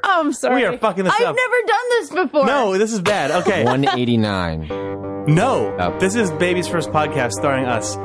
Oh, I'm sorry. We are fucking this up. I've never done this before. No, this is bad. Okay. 189. No. Oh. This is Baby's First Podcast starring us.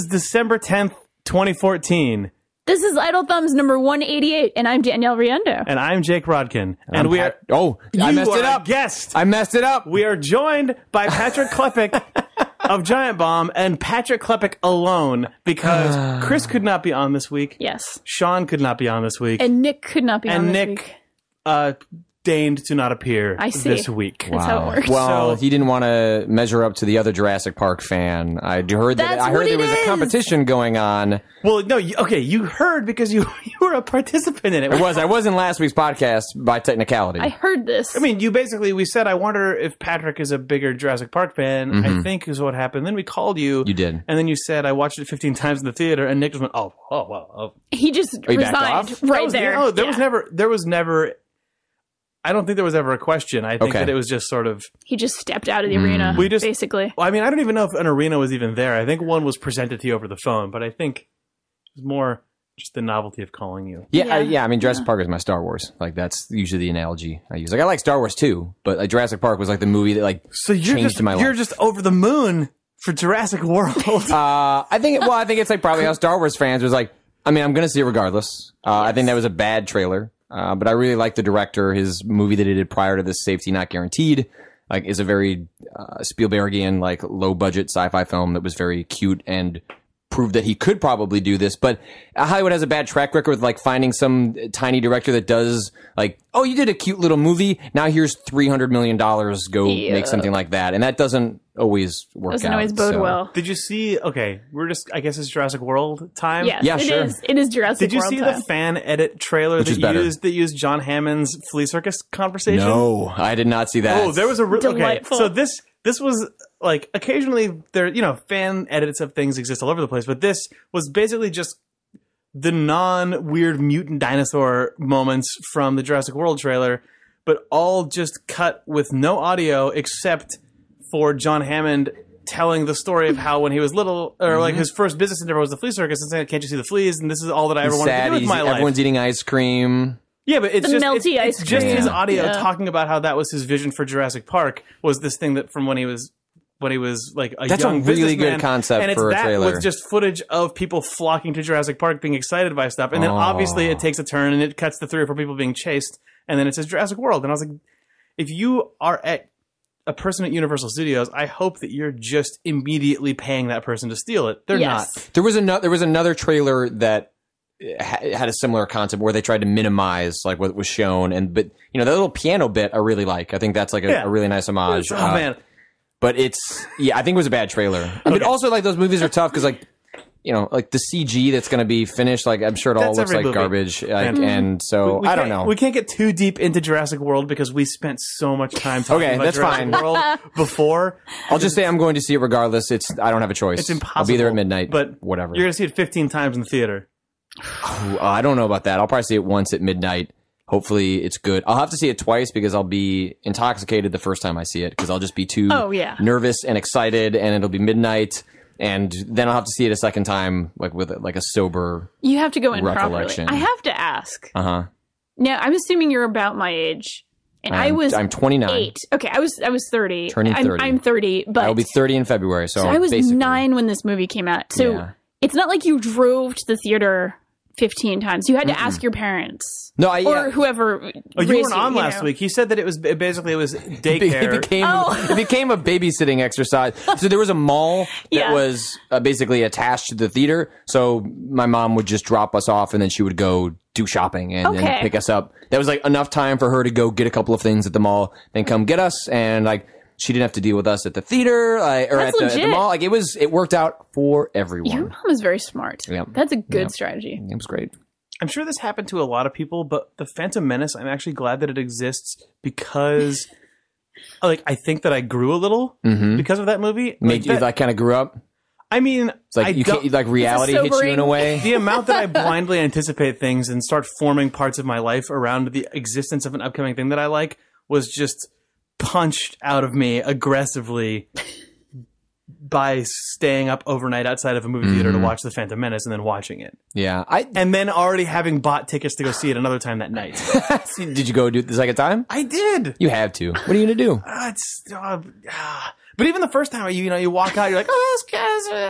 December 10th, 2014. This is Idle Thumbs number 188, and I'm Danielle Riendo. And I'm Jake Rodkin. And we are... I messed it up. Guest. I messed it up. We are joined by Patrick Klepek of Giant Bomb and Patrick Klepek alone because Chris could not be on this week. Yes. Sean could not be on this week. And Nick could not be on this week. And Nick deigned to not appear this week. That's how it works. Well, he didn't want to measure up to the other Jurassic Park fan. I heard there was a competition going on. Well, no, you heard because you were a participant in it. I was in last week's podcast by technicality. I heard this. I mean, we said, I wonder if Patrick is a bigger Jurassic Park fan, I think is what happened. Then we called you. You did. And then you said, I watched it 15 times in the theater, and Nick just went, oh. He just resigned right there. There was never... I don't think there was ever a question. I think that it was just sort of... He just stepped out of the arena, basically. Well, I mean, I don't even know if an arena was even there. I think one was presented to you over the phone, but I think it was more just the novelty of calling you. I mean, Jurassic Park is my Star Wars. Like, that's usually the analogy I use. Like, I like Star Wars too, but like Jurassic Park was like the movie that changed my life. You're just over the moon for Jurassic World. I think it's like probably how Star Wars fans was like, I mean, I'm going to see it regardless. I think that was a bad trailer. But I really like the director. His movie that he did prior to this, Safety Not Guaranteed, like is a very Spielbergian, like low budget sci-fi film that was very cute and proved that he could probably do this. But Hollywood has a bad track record with like finding some tiny director that does like, oh, you did a cute little movie. Now here's $300 million. Go make something like that. And that doesn't always work out. Doesn't always bode well. Did you see, I guess it's Jurassic World time? Yes, yeah, sure. It is Jurassic World. Did you see the fan edit trailer that used John Hammond's Flea Circus conversation? No, I did not see that. Oh, there was a... Delightful. So this was... Like, occasionally, fan edits of things exist all over the place, but this was basically just the non-weird mutant dinosaur moments from the Jurassic World trailer, but all just cut with no audio except for John Hammond telling the story of how when he was little, or like his first business endeavor was the flea circus, and saying, can't you see the fleas? And this is all that I ever wanted to do with my life. Everyone's eating ice cream. Yeah, but it's just his audio talking about how that was his vision for Jurassic Park, was this thing that from when he was like a That's young a really businessman. good concept and for a trailer. with just footage of people flocking to Jurassic Park, being excited by stuff, and then obviously it takes a turn and it cuts to 3 or 4 people being chased, and then it says Jurassic World, and I was like, if you are a person at Universal Studios, I hope that you're just immediately paying that person to steal it. They're not. There was another trailer that had a similar concept where they tried to minimize like what was shown, but the little piano bit I really like. I think that's like a really nice homage. Oh man. But I think it was a bad trailer. I mean, also, like, those movies are tough because, like, like the CG that's going to be finished, like, I'm sure it all looks like garbage. And so, I don't know. We can't get too deep into Jurassic World because we spent so much time talking about Jurassic World before. I'll just say I'm going to see it regardless. I don't have a choice. It's impossible. I'll be there at midnight, but whatever. You're going to see it 15 times in the theater. I don't know about that. I'll probably see it once at midnight. Hopefully it's good. I'll have to see it twice because I'll be intoxicated the first time I see it because I'll just be too nervous and excited, and it'll be midnight, and then I'll have to see it a second time like with like a sober You have to go in recollection. Properly. I have to ask. Uh-huh. Now, I'm assuming you're about my age. And I'm 29. 8. Okay, I was 30. Turning 30. I'm 30, but I'll be 30 in February, so I was basically 9 when this movie came out. So it's not like you drove to the theater 15 times. You had to ask your parents. No, or whoever. Oh, you weren't on last week. He said that it was basically daycare. It became a babysitting exercise. So there was a mall that was basically attached to the theater. So my mom would just drop us off, and then she would go do shopping and then pick us up. That was like enough time for her to go get a couple of things at the mall, then come get us, and like she didn't have to deal with us at the theater or at the mall. Like it worked out for everyone. Your mom is very smart. Yeah. That's a good strategy. It was great. I'm sure this happened to a lot of people, but the Phantom Menace, I'm actually glad that it exists because, like, I think that I grew a little because of that movie. Made you kind of grew up. I mean, it's like reality hits you in a way. The amount that I blindly anticipate things and start forming parts of my life around the existence of an upcoming thing that I like was just punched out of me aggressively by staying up overnight outside of a movie theater to watch The Phantom Menace and then watching it. Yeah. And then already having bought tickets to go see it another time that night. Did you go do it the second time? I did. You have to. What are you going to do? But even the first time, you walk out, you're like, oh, this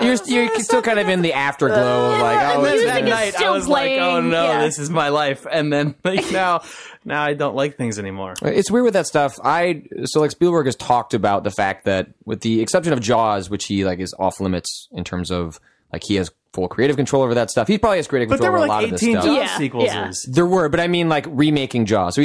guy's... You're still kind of in the afterglow of like, and then that music night, is still I was like, oh playing. no, Yeah. this is my life. And then like now I don't like things anymore. It's weird with that stuff. So like Spielberg has talked about the fact that with the exception of Jaws, which he like is off limits in terms of like he has full creative control over that stuff. He probably has creative control over a lot of this stuff. But there were like 18 Jaws sequels. Yeah. There were, but I mean like remaking Jaws.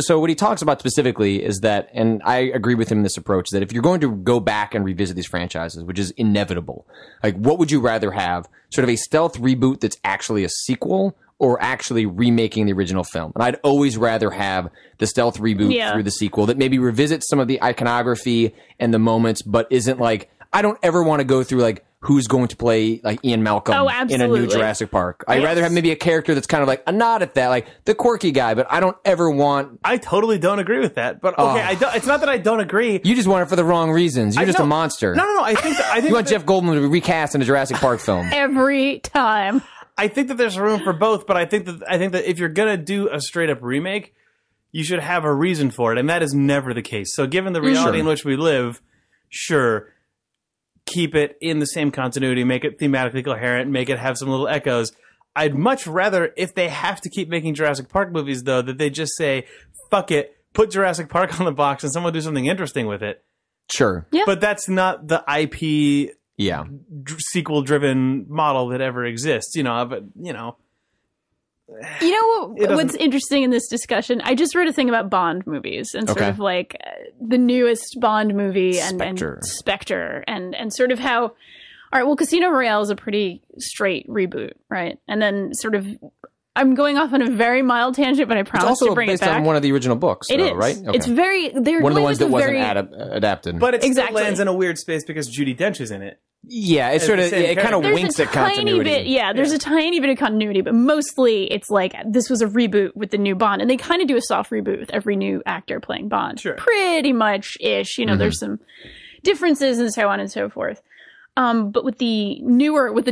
So what he talks about specifically is that, and I agree with him in this approach, that if you're going to go back and revisit these franchises, which is inevitable, like what would you rather have? Sort of a stealth reboot that's actually a sequel, or actually remaking the original film? And I'd always rather have the stealth reboot through the sequel that maybe revisits some of the iconography and the moments, but isn't like, I don't ever want to go through like, who's going to play like Ian Malcolm in a new Jurassic Park. I'd rather have maybe a character that's kind of like a nod at that, like the quirky guy, but I don't ever want... I totally don't agree with that, but okay, it's not that I don't agree. You just want it for the wrong reasons. You're just a monster. No, I think you want Jeff Goldblum to be recast in a Jurassic Park film. Every time. I think that there's room for both, but I think that if you're gonna do a straight up remake, you should have a reason for it, and that is never the case. So given the reality in which we live, sure, keep it in the same continuity, make it thematically coherent, make it have some little echoes. I'd much rather, if they have to keep making Jurassic Park movies, though, that they just say, fuck it, put Jurassic Park on the box and someone do something interesting with it. Sure. Yeah. But that's not the IP sequel-driven model that ever exists, but. You know what's interesting in this discussion? I just wrote a thing about Bond movies and sort of like the newest Bond movie and Spectre and sort of how, all right, well, Casino Royale is a pretty straight reboot, right? And then sort of, I'm going off on a very mild tangent, but I promise to bring it back. It's also based on one of the original books, it is, right? Okay. It's very, they're one of the ones that wasn't very, adapted. But it still lands in a weird space because Judi Dench is in it. Yeah, it's sort of, it kind of winks at continuity. There's a tiny bit of continuity, but mostly it's like this was a reboot with the new Bond, and they kind of do a soft reboot with every new actor playing Bond. Sure. Pretty much-ish. There's some differences and so on and so forth. But with the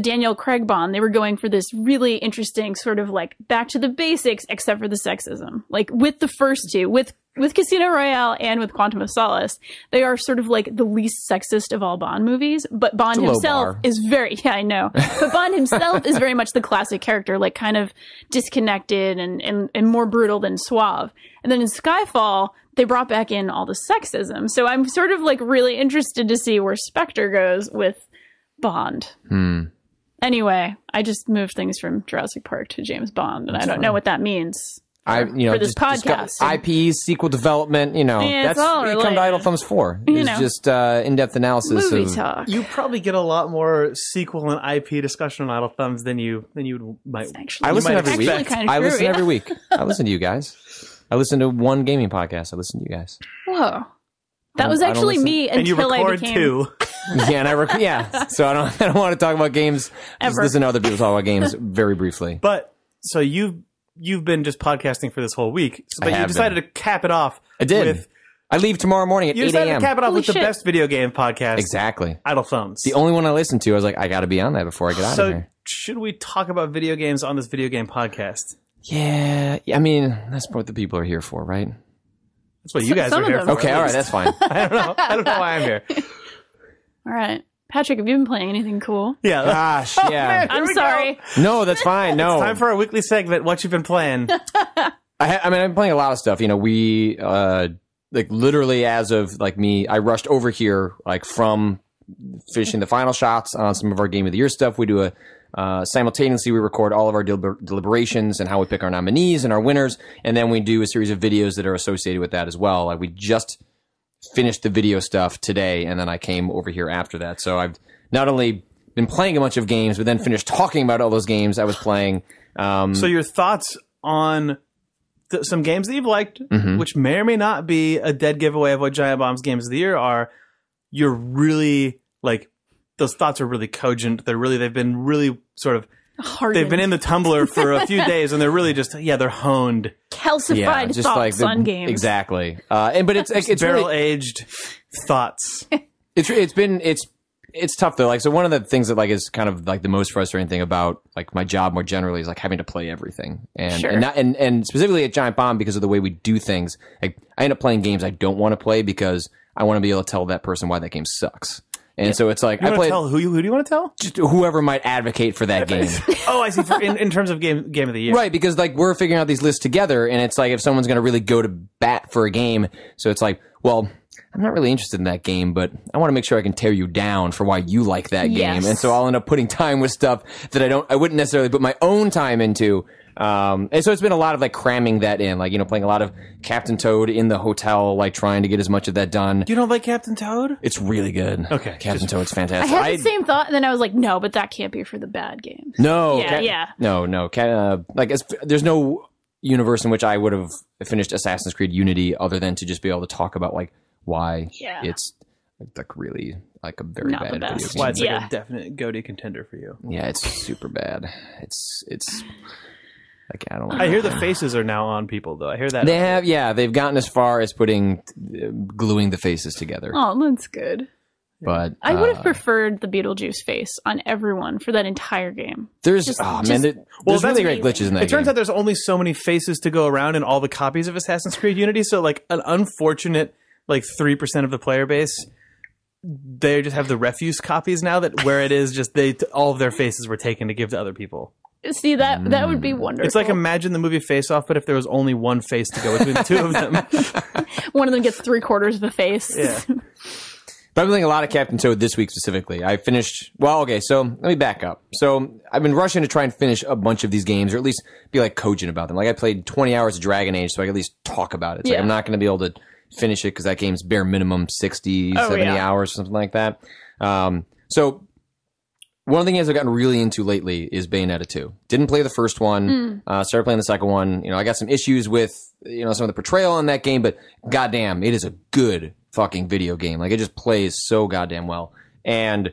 Danielle Craig Bond, they were going for this really interesting sort of like back to the basics, except for the sexism. Like with the first two, with Casino Royale and with Quantum of Solace, they are sort of like the least sexist of all Bond movies. But Bond himself is very, I know. But Bond himself is very much the classic character, like kind of disconnected and more brutal than suave. And then in Skyfall, they brought back in all the sexism. So I'm sort of like really interested to see where Spectre goes with Bond. Anyway, I just moved things from Jurassic Park to James Bond, and I don't know what that means for this podcast. IPs, sequel development, that's what you come to Idle Thumbs for. It's just in-depth analysis movie talk. You probably get a lot more sequel and IP discussion on Idle Thumbs than you might. I listen every week. I listen every week. I listen to you guys. I listen to one gaming podcast. I listen to you guys. Whoa. That was actually me until I became... two. Yeah, and so I don't want to talk about games. Just listen to other people talk about games very briefly. But so you've been just podcasting for this whole week, but you decided to cap it off. I did. I leave tomorrow morning at 8 a.m. You decided to cap it off with the best video game podcast. Exactly. Idle Thumbs. The only one I listened to. I was like, I got to be on that before I get out of here. So should we talk about video games on this video game podcast? Yeah. I mean, that's what the people are here for, right? That's what you guys are here for. Okay, all right, that's fine. I don't know why I'm here. All right. Patrick, have you been playing anything cool? Yeah. Gosh, yeah. man. Here I'm we sorry. No, that's fine. No. Time for our weekly segment, What You've Been Playing. I mean, I've been playing a lot of stuff. You know, we, like, literally as of, like, me, I rushed over here, like, from finishing the final shots on some of our Game of the Year stuff. We do simultaneously, we record all of our deliberations and how we pick our nominees and our winners. And then we do a series of videos that are associated with that as well. Like, we just finished the video stuff today, and then I came over here after that. So I've not only been playing a bunch of games, but then finished talking about all those games I was playing. So your thoughts on some games that you've liked, which may or may not be a dead giveaway of what Giant Bomb's Games of the Year are, you're really, like, those thoughts are really cogent. They've been really sort of, Hardened. they've been in the Tumblr for a few days, and they're really just, they're honed. Calcified just thoughts like on games. Exactly. But it's Barrel-aged thoughts. It's tough though. Like, so one of the things that, like, is kind of like the most frustrating thing about, like, my job more generally is, like, having to play everything, and Sure. and specifically at Giant Bomb, because of the way we do things. Like, I end up playing games I don't want to play because I want to be able to tell that person why that game sucks. And so it's like, You I want play to tell who do you want to tell? just whoever might advocate for that game. Oh, I see. In terms of game of the year, Right, because, like, we're figuring out these lists together, and it's like if someone's going to really go to bat for a game, so it's like, well, I'm not really interested in that game, but I want to make sure I can tear you down for why you like that game. Yes. And so I'll end up putting time with stuff that I wouldn't necessarily put my own time into. And so it's been a lot of, like, cramming that in, like, you know, playing a lot of Captain Toad in the hotel, like, trying to get as much of that done. You don't like Captain Toad? It's really good. Okay, Captain Toad's I fantastic. had the same thought, and then I was like, no, but that can't be for the bad games. No. Yeah. No. Like, there's no universe in which I would have finished Assassin's Creed Unity other than to just be able to talk about, like, why it's, like, really, like, a very Not the bad video best. game. Why it's like Yeah. a definite GOTY contender for you. Yeah, it's super bad. It's like, I don't know. I hear the faces are now on people, though. I hear that. They've gotten as far as gluing the faces together. Oh, that's good. But I would have preferred the Beetlejuice face on everyone for that entire game. there's just- there's that's really great glitches in that It turns game. out there's only so many faces to go around in all the copies of Assassin's Creed Unity, so, like, an unfortunate, like, 3% of the player base, they just have the refuse copies now, that where it is just all of their faces were taken to give to other people. See, that would be wonderful. It's like, imagine the movie Face Off, but if there was only one face to go between the two of them. one of them gets 3/4 of the face. Yeah. But I've been playing a lot of Captain Toad this week specifically. I finished, so let me back up. So I've been rushing to try and finish a bunch of these games, or at least be, like, cogent about them. Like, I played 20 hours of Dragon Age, so I can at least talk about it. It's like, I'm not going to be able to finish it because that game's bare minimum 60, 70 hours, something like that. So one of the games I've gotten really into lately is Bayonetta 2. Didn't play the first one. Started playing the second one. You know, I got some issues with, you know, some of the portrayal in that game, but goddamn, it is a good fucking video game. Like, it just plays so goddamn well. And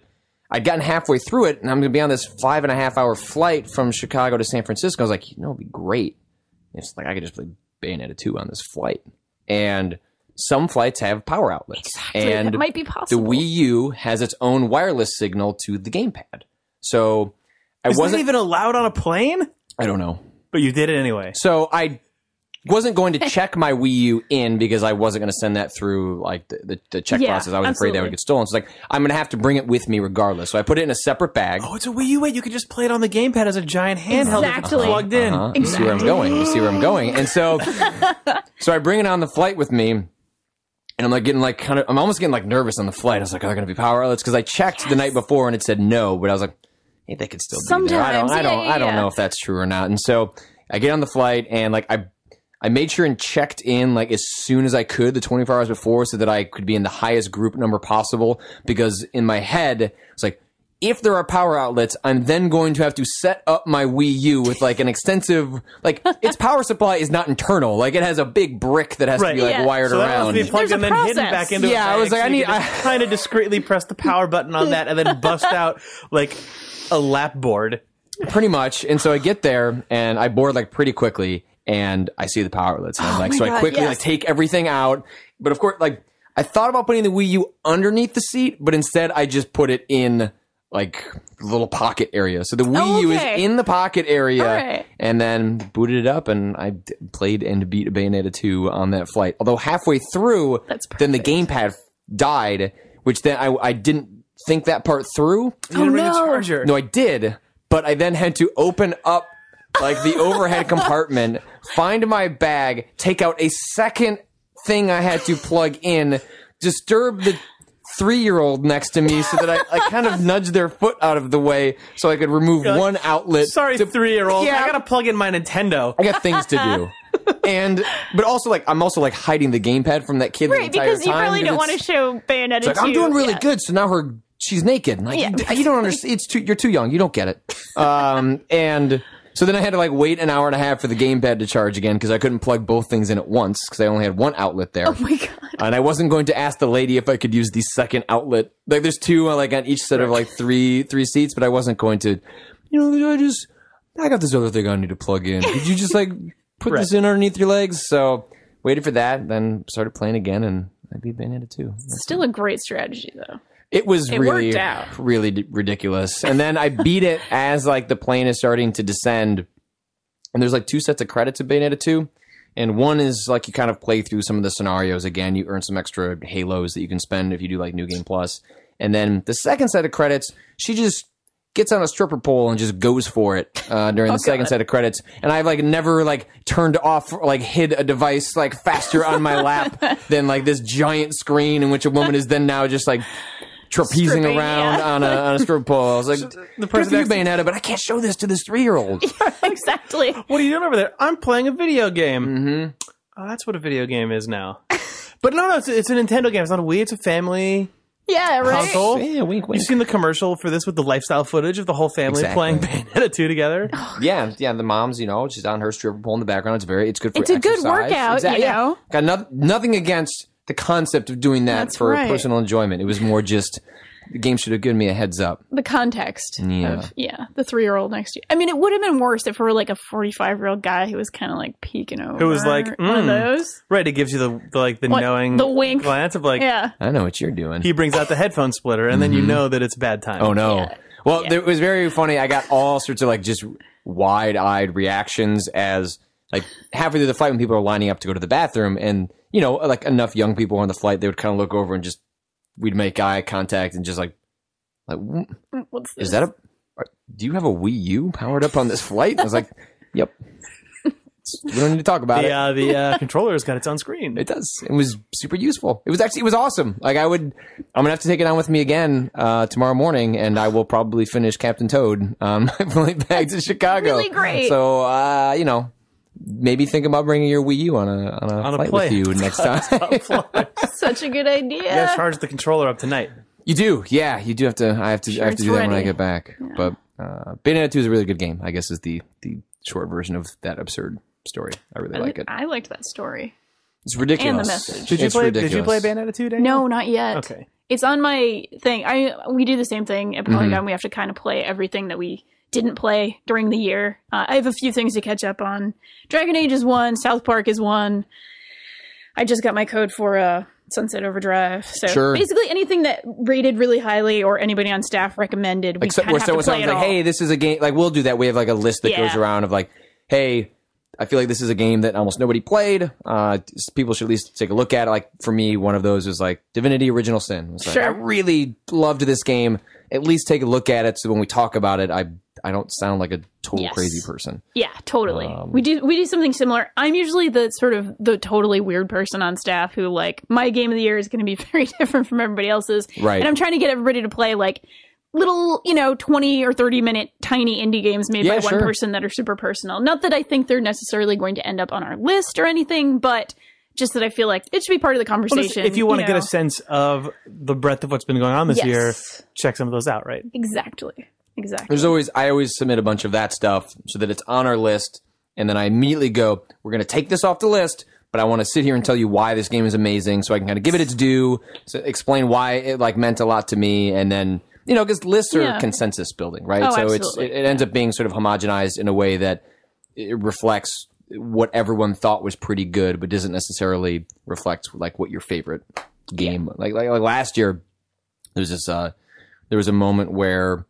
I'd gotten halfway through it, and I'm going to be on this 5.5-hour flight from Chicago to San Francisco. I was like, you know, it'd be great. It's like I could just play Bayonetta 2 on this flight. And some flights have power outlets. Exactly. And that might be possible. the Wii U has its own wireless signal to the gamepad. So I Is wasn't that even allowed on a plane? I don't know. But you did it anyway. So I wasn't going to check my Wii U in because I wasn't going to send that through, like, the check process. I was afraid that would get stolen. So, like, I'm going to have to bring it with me regardless. So I put it in a separate bag. Oh, it's a Wii U. Wait, you could just play it on the gamepad as a giant handheld if it's Exactly. plugged in. You see where I'm going. You see where I'm going. And so I bring it on the flight with me. And I'm like getting like I'm almost getting like nervous on the flight. I was like, are there going to be power outlets? Because I checked the night before and it said no, but I was like, hey, they could still be there. I don't know if that's true or not. And so I get on the flight and like I made sure and checked in like as soon as I could the 24 hours before so that I could be in the highest group number possible, because in my head it's like, if there are power outlets, I'm then going to have to set up my Wii U with like an extensive, like its power supply is not internal. Like it has a big brick that has to be like wired so around. That must be plugged There's and a then hidden process. back into Yeah, I was like, I kind of discreetly press the power button on that and then bust out like a lap board. Pretty much. And so I get there and I board like pretty quickly and I see the power outlets. And I'm like, so I quickly like take everything out. But of course, like I thought about putting the Wii U underneath the seat, but instead I just put it in like the little pocket area. So the Wii U is in the pocket area and then booted it up and I played and beat Bayonetta 2 on that flight. Although halfway through, then the gamepad died, which then I didn't think that part through. You didn't bring a charger. No, I did, but I then had to open up like the overhead compartment, find my bag, take out a second thing I had to plug in, disturb the 3-year-old next to me so that I kind of nudged their foot out of the way so I could remove one outlet. Sorry, 3-year-old. Yeah. I gotta plug in my Nintendo. I got things to do. But also, like, I'm also, like, hiding the gamepad from that kid the entire time. Right, because you probably don't want to show Bayonetta it's like, I'm doing really good, so now she's naked. Like, you don't understand. You're too young. You don't get it. And so then I had to, like, wait an hour and a half for the gamepad to charge again because I couldn't plug both things in at once because I only had one outlet there. Oh, my God. And I wasn't going to ask the lady if I could use the second outlet. Like, there's two, like, on each set of, like, three seats, but I wasn't going to, I got this other thing I need to plug in. Could you just, like, put this in underneath your legs? So, waited for that, then started playing again, and I beat Bayonetta 2. Still a great strategy, though. It really, worked out. really ridiculous. And then I beat it as, like, the plane is starting to descend. And there's, like, 2 sets of credits in Bayonetta 2. And one is, like, you kind of play through some of the scenarios again. You earn some extra halos that you can spend if you do, like, New Game Plus. And then the second set of credits, she just gets on a stripper pole and just goes for it during the second set of credits. And I've, like, never, like, turned off, like, hid a device, like, faster on my lap than, like, this giant screen in which a woman is then now just, like, trapezing around on a stripper pole. I was like, the person you, Bayonetta, but I can't show this to this 3-year-old. Exactly. What are you doing over there? I'm playing a video game. Mm-hmm. Oh, that's what a video game is now. But no, it's a Nintendo game. It's not a Wii. It's a family console. Yeah, wink, wink. You've seen the commercial for this with the lifestyle footage of the whole family playing Bayonetta 2 together? Yeah, the mom's, she's on her stripper pole in the background. It's good for exercise. It's a good workout, Yeah. Got nothing against the concept of doing that for personal enjoyment. It was more just the game should have given me a heads up. The context of the 3-year-old next to you. I mean, it would have been worse if it were like a 45-year-old guy who was kind of like peeking over. Who was like, one of those. Right, it gives you the knowing the wink glance of like, I know what you're doing. He brings out the headphone splitter and then you know that it's bad time. Oh no. Yeah. Well, it was very funny. I got all sorts of like just wide-eyed reactions as like halfway through the flight when people are lining up to go to the bathroom and like enough young people on the flight, they would kind of look over and just, we'd make eye contact and just like what's this? Is that do you have a Wii U powered up on this flight? I was like, yep. We don't need to talk about it. The controller's got its own screen. It does. It was super useful. It was awesome. Like I'm gonna have to take it on with me again tomorrow morning, and I will probably finish Captain Toad on my flight back to Chicago. Really great. So maybe think about bringing your Wii U on a flight with you next time. Such a good idea. You gotta charge the controller up tonight. You do, yeah. You do have to. I have to do that when I get back. Yeah. But Bayonetta 2 is a really good game. I guess is the short version of that absurd story. I really like it. I liked that story. It's ridiculous. And the message. Did you play Bayonetta 2, Danielle? No, not yet. Okay. It's on my thing. We do the same thing at Polygon. We have to kind of play everything that we didn't play during the year. I have a few things to catch up on. Dragon Age is one. South Park is one. I just got my code for Sunset Overdrive. So basically anything that rated really highly or anybody on staff recommended, we kind of have to play it all. Like, hey, this is a game. Like, we'll do that. We have like a list that goes around of like, hey, I feel like this is a game that almost nobody played. People should at least take a look at it. Like, for me, one of those was like Divinity Original Sin. It was like, I really loved this game. At least take a look at it so when we talk about it, I don't sound like a total crazy person. Yeah, totally. We do something similar. I'm usually the totally weird person on staff who like my game of the year is going to be very different from everybody else's. Right. And I'm trying to get everybody to play like little, 20 or 30 minute tiny indie games made by one person that are super personal. Not that I think they're necessarily going to end up on our list or anything, but just that I feel like it should be part of the conversation. Well, if you want to get a sense of the breadth of what's been going on this year, check some of those out, right? Exactly. I always submit a bunch of that stuff so that it's on our list, and then I immediately go, we're going to take this off the list, but I want to sit here and tell you why this game is amazing, so I can kind of give it its due, so explain why it like meant a lot to me, and then because lists are consensus building, right? So absolutely. it ends up being sort of homogenized in a way that it reflects what everyone thought was pretty good, but doesn't necessarily reflect like what your favorite game. Like last year, there was a moment where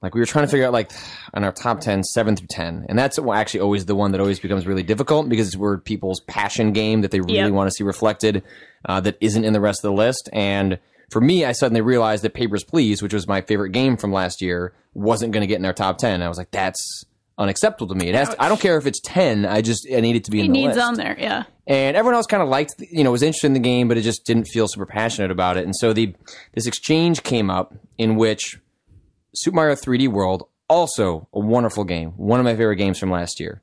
like we were trying to figure out like on our top 10, 7 through 10. And that's actually always the one that always becomes really difficult because we're people's passion game that they really want to see reflected that isn't in the rest of the list. And for me, I suddenly realized that Papers, Please, which was my favorite game from last year, wasn't going to get in our top 10. I was like, that's unacceptable to me. It has to, I don't care if it's 10. I need it to be in the list. It needs on there, yeah. And everyone else kind of liked, was interested in the game, but it just didn't feel super passionate about it. And so this exchange came up in which Super Mario 3D World, also a wonderful game, one of my favorite games from last year.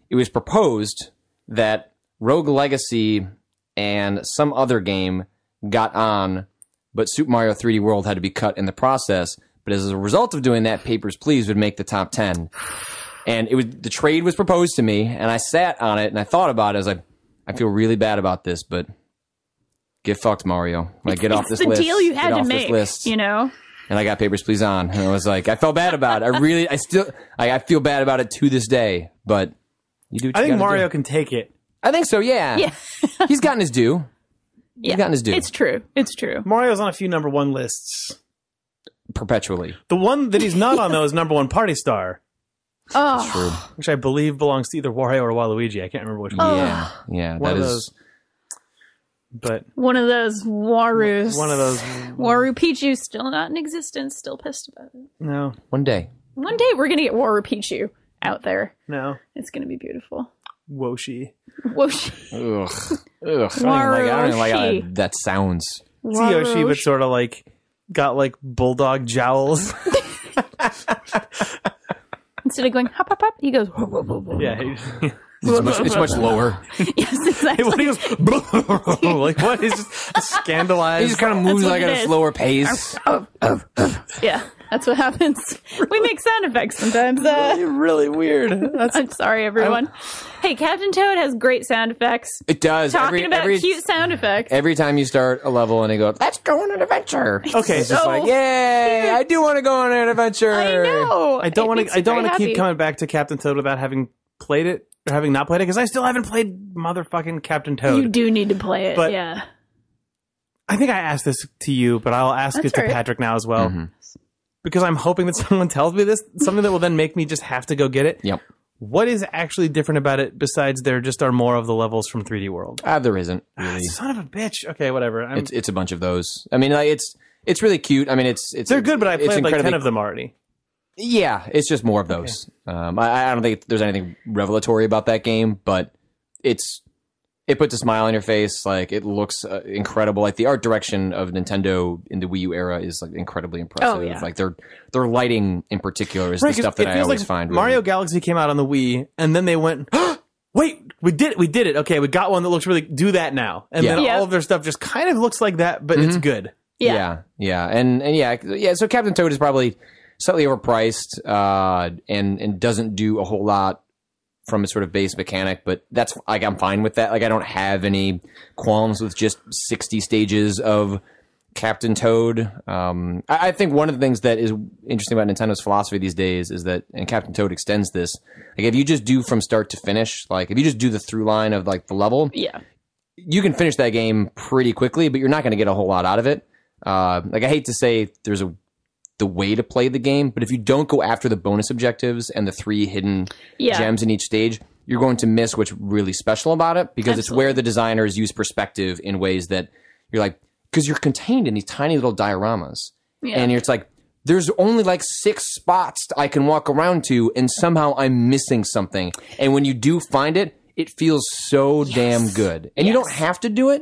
It was proposed that Rogue Legacy and some other game got on, but Super Mario 3D World had to be cut in the process. But as a result of doing that, Papers, Please would make the top 10. And the trade was proposed to me, and I sat on it, and I thought about it. I was like, I feel really bad about this, but get fucked, Mario. Like, get off this list. It's the deal you had to make, And I got Papers, Please on. And I was like, I felt bad about it. I feel bad about it to this day, but you do what you I think gotta Mario do. can take it. I think so, yeah. Yeah. He's gotten his due. He's gotten his due. It's true. It's true. Mario's on a few number one lists. Perpetually. The one that he's not on, though, is number one Party Star. Oh. That's true. Which I believe belongs to either Wario or Waluigi. I can't remember which one. Yeah. One That of is. those. But One of those Warus. one of those. Warupeachi still not in existence. Still pissed about it. No, One day. One day we're going to get Warupeachi out there. no. It's going to be beautiful. Woshi. Woshi. Ugh. I don't even like how that sounds. It's Yoshi, but sort of like got like bulldog jowls. Instead of going hop, hop, hop, he goes. Whoa, whoa, whoa, whoa. Yeah. It's much lower. Yes, exactly. When he goes, like what? He's just scandalized. He just kind of moves what like at it a is. slower pace. Yeah, that's what happens. We make sound effects sometimes. really weird. I'm sorry, everyone. Hey, Captain Toad has great sound effects. It does. Talking about cute sound effects. Every time you start a level and they go, let's go on an adventure. Okay, It's just like, yay! I do want to go on an adventure. I know. I don't want to. I don't want to keep happy. coming back to Captain Toad without having played it or having not played it because I still haven't played motherfucking Captain Toad. You do need to play it. But- yeah. I think I asked this to you, but I'll ask That's it to right. Patrick now as well because I'm hoping that someone tells me this, something that will then make me just have to go get it. Yep. What is actually different about it besides there just are more of the levels from 3D World? There isn't really. Son of a bitch. Okay, whatever. It's a bunch of those. I mean, like, it's really cute. I mean, it's They're good, but I it's played like 10 incredibly- of them already. Yeah, it's just more of those. I don't think there's anything revelatory about that game, but it puts a smile on your face. Like, it looks incredible. Like, the art direction of Nintendo in the Wii U era is like incredibly impressive. Oh, yeah. Like, their lighting in particular is the 'cause stuff that it I feels always like find. Mario Really, Galaxy came out on the Wii, and then they went, wait, we did it. Okay, we got one that looks really, do that now. And then Yeah. all of their stuff just kind of looks like that, but it's good. Yeah. yeah. So Captain Toad is probably slightly overpriced and doesn't do a whole lot from a sort of base mechanic, but that's like I'm fine with that. Like I don't have any qualms with just 60 stages of Captain Toad. I think one of the things that is interesting about Nintendo's philosophy these days is that, and Captain Toad extends this, like if you just do from start to finish, like if you just do the through line of like the level, you can finish that game pretty quickly, but you're not going to get a whole lot out of it. Like I hate to say there's the way to play the game, but if you don't go after the bonus objectives and the 3 hidden gems in each stage, you're going to miss what's really special about it because it's where the designers use perspective in ways that you're like, because you're contained in these tiny little dioramas. And it's like, there's only like 6 spots I can walk around to and somehow I'm missing something. And when you do find it, it feels so damn good. And you don't have to do it,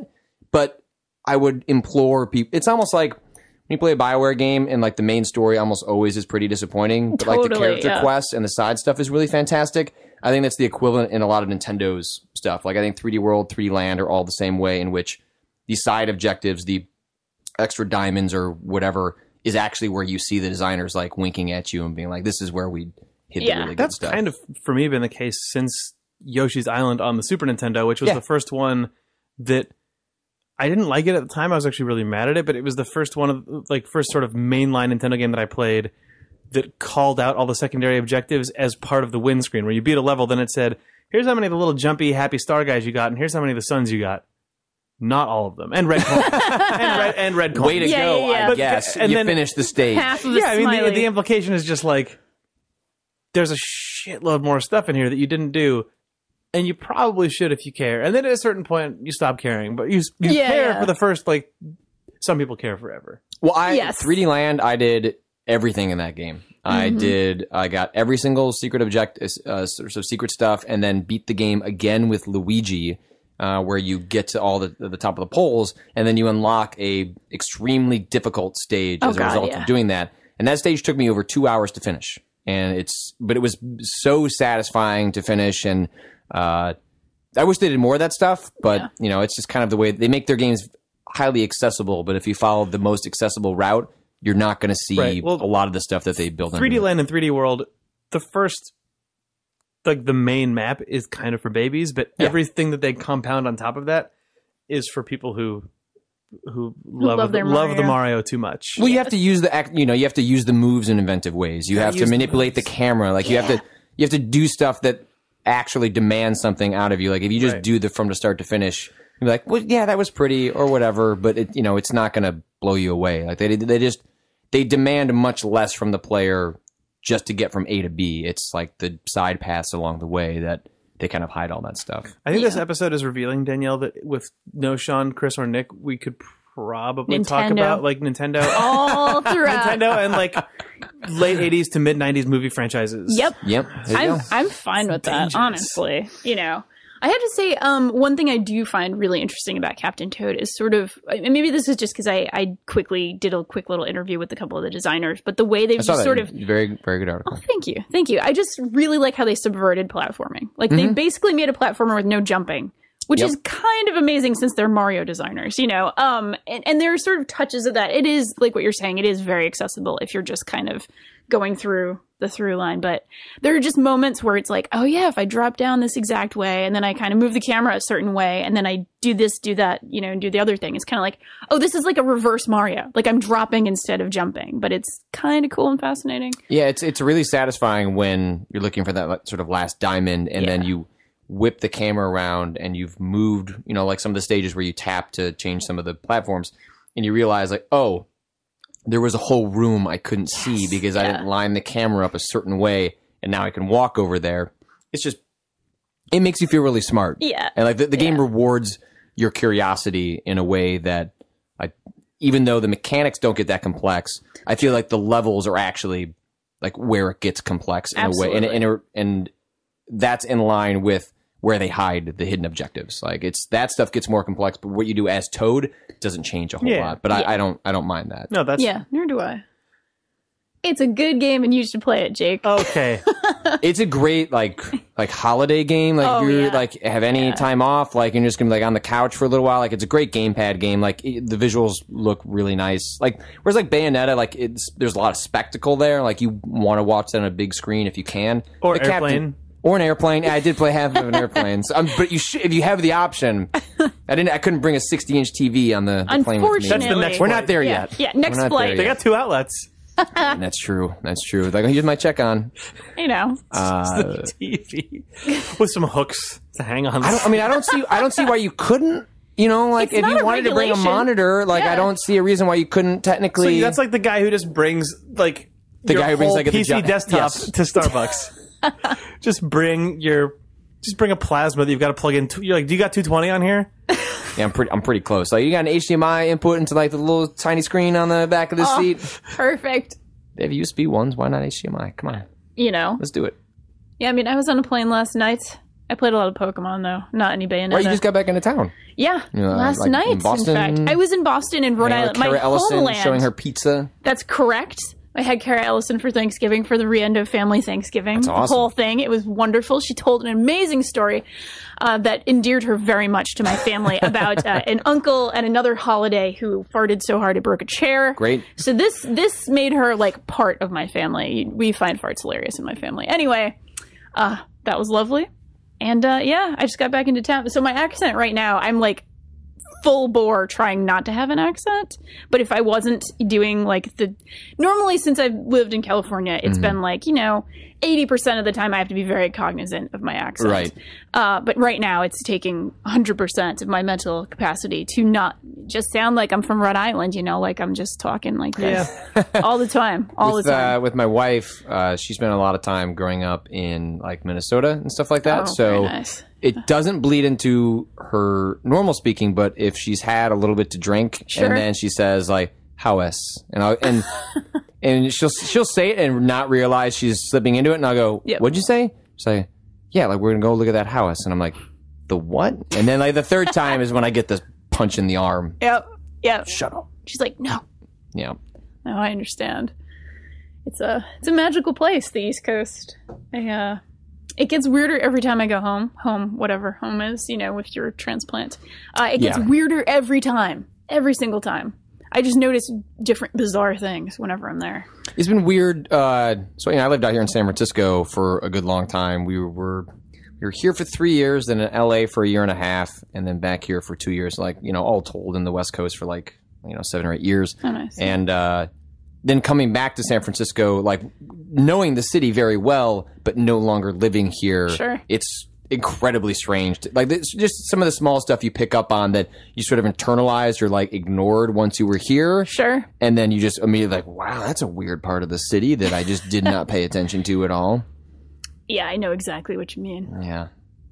but I would implore people. It's almost like when you play a BioWare game and like the main story almost always is pretty disappointing, but like the character quests and the side stuff is really fantastic. I think that's the equivalent in a lot of Nintendo's stuff. Like I think 3D World, 3D Land are all the same way in which the side objectives, the extra diamonds or whatever, is actually where you see the designers like winking at you and being like, this is where we hit the really good That's stuff. kind of, for me, been the case since Yoshi's Island on the Super Nintendo, which was the first one that I didn't like it at the time. I was actually really mad at it, but it was the first one of like first sort of mainline Nintendo game that I played that called out all the secondary objectives as part of the win screen. Where you beat a level, then it said, "Here's how many of the little jumpy, happy star guys you got, and here's how many of the suns you got." Not all of them, and red coins, and red coins. Way to go! I But- guess and you then finished the stage. Half of the I mean, smiley. the implication is just like there's a shitload more stuff in here that you didn't do. And you probably should if you care. And then at a certain point, you stop caring. But you care for the first, like, some people care forever. Well, Yes. 3D Land, I did everything in that game. I got every single secret sort of secret stuff, and then beat the game again with Luigi, where you get to all the top of the poles, and then you unlock a extremely difficult stage as a result of doing that. And that stage took me over 2 hours to finish. But it was so satisfying to finish, and I wish they did more of that stuff, but it's just kind of the way they make their games highly accessible. But if you follow the most accessible route, you're not going to see a lot of the stuff that they build. 3D Land and 3D World, the first, like the main map is kind of for babies, but everything that they compound on top of that is for people who love the Mario too much. Well, you have to use you have to use the moves in inventive ways. You have to manipulate the camera. Like you have to do stuff that actually demands something out of you. Like if you just do from the start to finish, you're like, well, yeah, that was pretty or whatever, but it's not going to blow you away. Like they demand much less from the player just to get from A to B. It's like the side paths along the way that they kind of hide all that stuff. I think this episode is revealing, Danielle, that with no Sean, Chris, or Nick, we could probably talk about like Nintendo. All throughout. Nintendo and like late 80s to mid 90s movie franchises. Yep. I'm fine with that, honestly. I have to say, one thing I do find really interesting about Captain Toad is sort of, and maybe this is just because I quickly did a quick little interview with a couple of the designers, but the way they've just sort of... Very, very good article. Oh, thank you. I just really like how they subverted platforming. Like, they basically made a platformer with no jumping, which is kind of amazing since they're Mario designers, and there are sort of touches of that. It is, like what you're saying, it is very accessible if you're just kind of going through the through line, but there are just moments where it's like, oh yeah, if I drop down this exact way and then I kind of move the camera a certain way and then I do this, do that, and do the other thing. It's kind of like, oh, this is like a reverse Mario. Like I'm dropping instead of jumping, but it's kind of cool and fascinating. Yeah, it's really satisfying when you're looking for that sort of last diamond and then you whip the camera around and you've moved, like some of the stages where you tap to change some of the platforms and you realize like, oh, there was a whole room I couldn't see because I didn't line the camera up a certain way, and now I can walk over there. It makes you feel really smart. Yeah. And like the game rewards your curiosity in a way that, even though the mechanics don't get that complex, I feel like the levels are actually like where it gets complex in a way. And that's in line with where they hide the hidden objectives. Like that stuff gets more complex, but what you do as Toad doesn't change a whole lot. But I don't mind that. No, that's neither do I. It's a good game and you should play it, Jake. Okay. It's a great like holiday game. Like if you like have any time off, like you're just gonna be like on the couch for a little while. Like it's a great gamepad game. Like the visuals look really nice. Like whereas like Bayonetta, like there's a lot of spectacle there. Like you want to watch that on a big screen if you can. Or airplane. Or an airplane. Yeah, I did play half of an airplane. So, but if you have the option, I couldn't bring a 60-inch TV on the plane with me. That's the next We're not there yet. Yeah, next flight. They got 2 outlets. That's true. Like here's my check on. The TV with some hooks to hang on. I don't see why you couldn't. Like if you wanted to bring a monitor, like I don't see a reason why you couldn't technically. So that's like the guy who just brings like the guy who brings like a PC desktop to Starbucks. Just bring a plasma that you've got to plug in. You're like, do you got 220 on here? Yeah, I'm pretty close. Like you got an HDMI input into like the little tiny screen on the back of the seat. Perfect. They have USB ones. Why not HDMI? Come on. Let's do it. Yeah, I was on a plane last night. I played a lot of Pokemon though, not any Bayonetta. Well, you just got back into town. Yeah, last night. In fact, I was in Boston and Rhode Island. My homeland. Showing her pizza. That's correct. I had Kara Ellison for Thanksgiving for the Riendo family Thanksgiving. That's awesome. The whole thing. It was wonderful. She told an amazing story that endeared her very much to my family about an uncle at another holiday who farted so hard it broke a chair. Great. So this made her like part of my family. We find farts hilarious in my family. Anyway, that was lovely. And I just got back into town. So my accent right now, I'm like full bore trying not to have an accent, but if I wasn't doing like normally since I've lived in California, it's been like 80% of the time I have to be very cognizant of my accent. Right. But right now it's taking 100% of my mental capacity to not just sound like I'm from Rhode Island, like I'm just talking like this all the time, the time. With my wife, she spent a lot of time growing up in like Minnesota and stuff like that. Oh, very nice. it doesn't bleed into her normal speaking, but if she's had a little bit to drink, Sure. and then she says like "how es," and she'll say it and not realize she's slipping into it, and I'll go, Yep. "What'd you say?" She's like, "Yeah, like we're gonna go look at that how es," and I'm like, "The what?" And then like the third time is when I get this punch in the arm. Yep. Shut up. She's like, no. Yeah. No, I understand. It's a magical place, the East Coast. It gets weirder every time I go home. Home, whatever home is, with your transplant. It gets weirder every time. Every single time. I just notice different bizarre things whenever I'm there. It's been weird. I lived out here in San Francisco for a good long time. We were here for 3 years, then in LA for a year and a half, and then back here for 2 years, all told in the West Coast for 7 or 8 years. Oh, nice. And then coming back to San Francisco, knowing the city very well, but no longer living here. Sure. It's incredibly strange. It's just some of the small stuff you pick up on that you sort of internalized or ignored once you were here. Sure. And then you just immediately wow, that's a weird part of the city that I just did not pay attention to at all. Yeah, I know exactly what you mean. Yeah.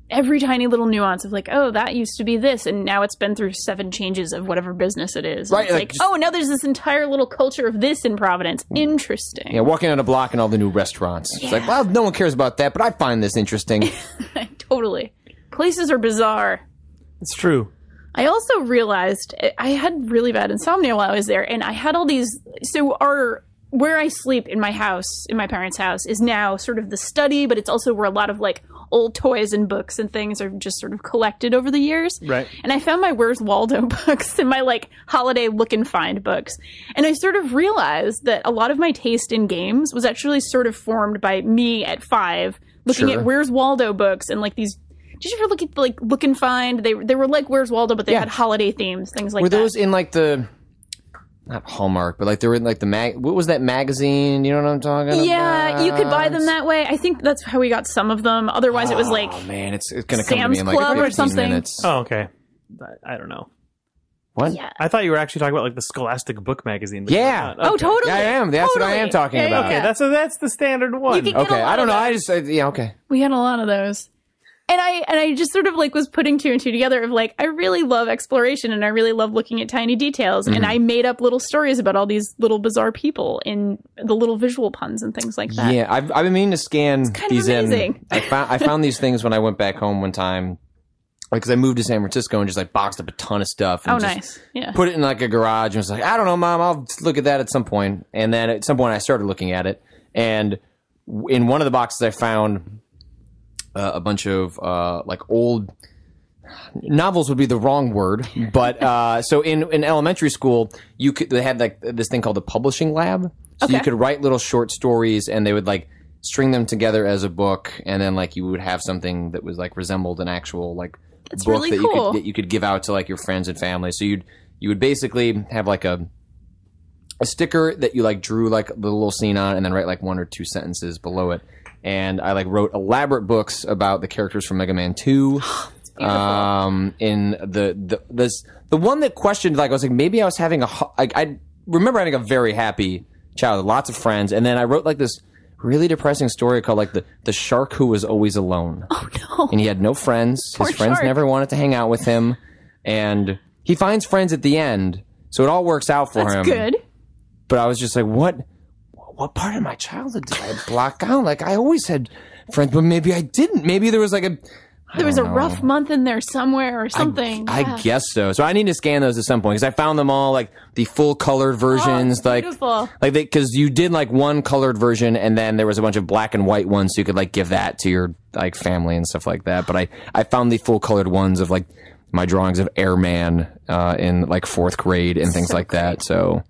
Every tiny little nuance of oh, that used to be this, and now it's been through 7 changes of whatever business it is. Right. It's oh, now there's this entire little culture of this in Providence. Interesting. Yeah, walking on a block and all the new restaurants. Yeah. It's well, no one cares about that, but I find this interesting. Totally. Places are bizarre. It's true. I also realized I had really bad insomnia while I was there, and I had all these. So where I sleep in my house, in my parents' house, is now sort of the study, but it's also where a lot of old toys and books and things are just sort of collected over the years. Right. And I found my Where's Waldo books and my holiday look and find books. And I sort of realized that a lot of my taste in games was actually sort of formed by me at 5 looking at Where's Waldo books and these. Did you ever look at the look and find? They were like Where's Waldo, but they had holiday themes, things like that. Were those in the not Hallmark, but they were in the what was that magazine? You know what I'm talking about? Yeah, you could buy them that way. I think that's how we got some of them. Otherwise, it was oh man, it's gonna come to me Sam's in Club 15 or something. minutes. Oh, okay. I don't know. What? Yeah. I thought you were actually talking about the Scholastic book magazine. But Yeah. okay. Oh, totally. Yeah, I am. That's what I am talking about. Okay, that's the standard one. You can get a Okay, lot I don't of know. those. I just okay. We had a lot of those. And I just sort of was putting 2 and 2 together of I really love exploration and I really love looking at tiny details. And I made up little stories about all these little bizarre people and the little visual puns and things like that. Yeah, I've been meaning to scan these amazing. in. I found these things when I went back home one time. Because I moved to San Francisco and just boxed up a ton of stuff. And nice. Yeah. Put it in a garage and was I don't know, Mom, I'll look at that at some point. And then at some point I started looking at it. And in one of the boxes I found a bunch of old novels would be the wrong word, but so in elementary school they had this thing called the publishing lab, so you could write little short stories and they would string them together as a book, and then you would have something that was resembled an actual book really that cool. you could give out to your friends and family. So you would basically have a sticker that you drew the little scene on, and then write 1 or 2 sentences below it. And I wrote elaborate books about the characters from Mega Man 2. In the one that questioned, I was maybe I was having I remember having a very happy childhood, lots of friends, and then I wrote this really depressing story called the shark who was always alone. Oh no! And he had no friends. Poor His friends shark. never wanted to hang out with him, and he finds friends at the end, so it all works out for him. That's good. But I was just what part of my childhood did I block out? I always had friends, but maybe I didn't. Maybe there was There was a rough month in there somewhere or something. I guess so. So I need to scan those at some point because I found them all the full colored versions, beautiful. Because you did one colored version and then there was a bunch of black and white ones, so you could give that to your family and stuff like that. But I found the full colored ones of my drawings of Airman in 4th grade and things like that. So.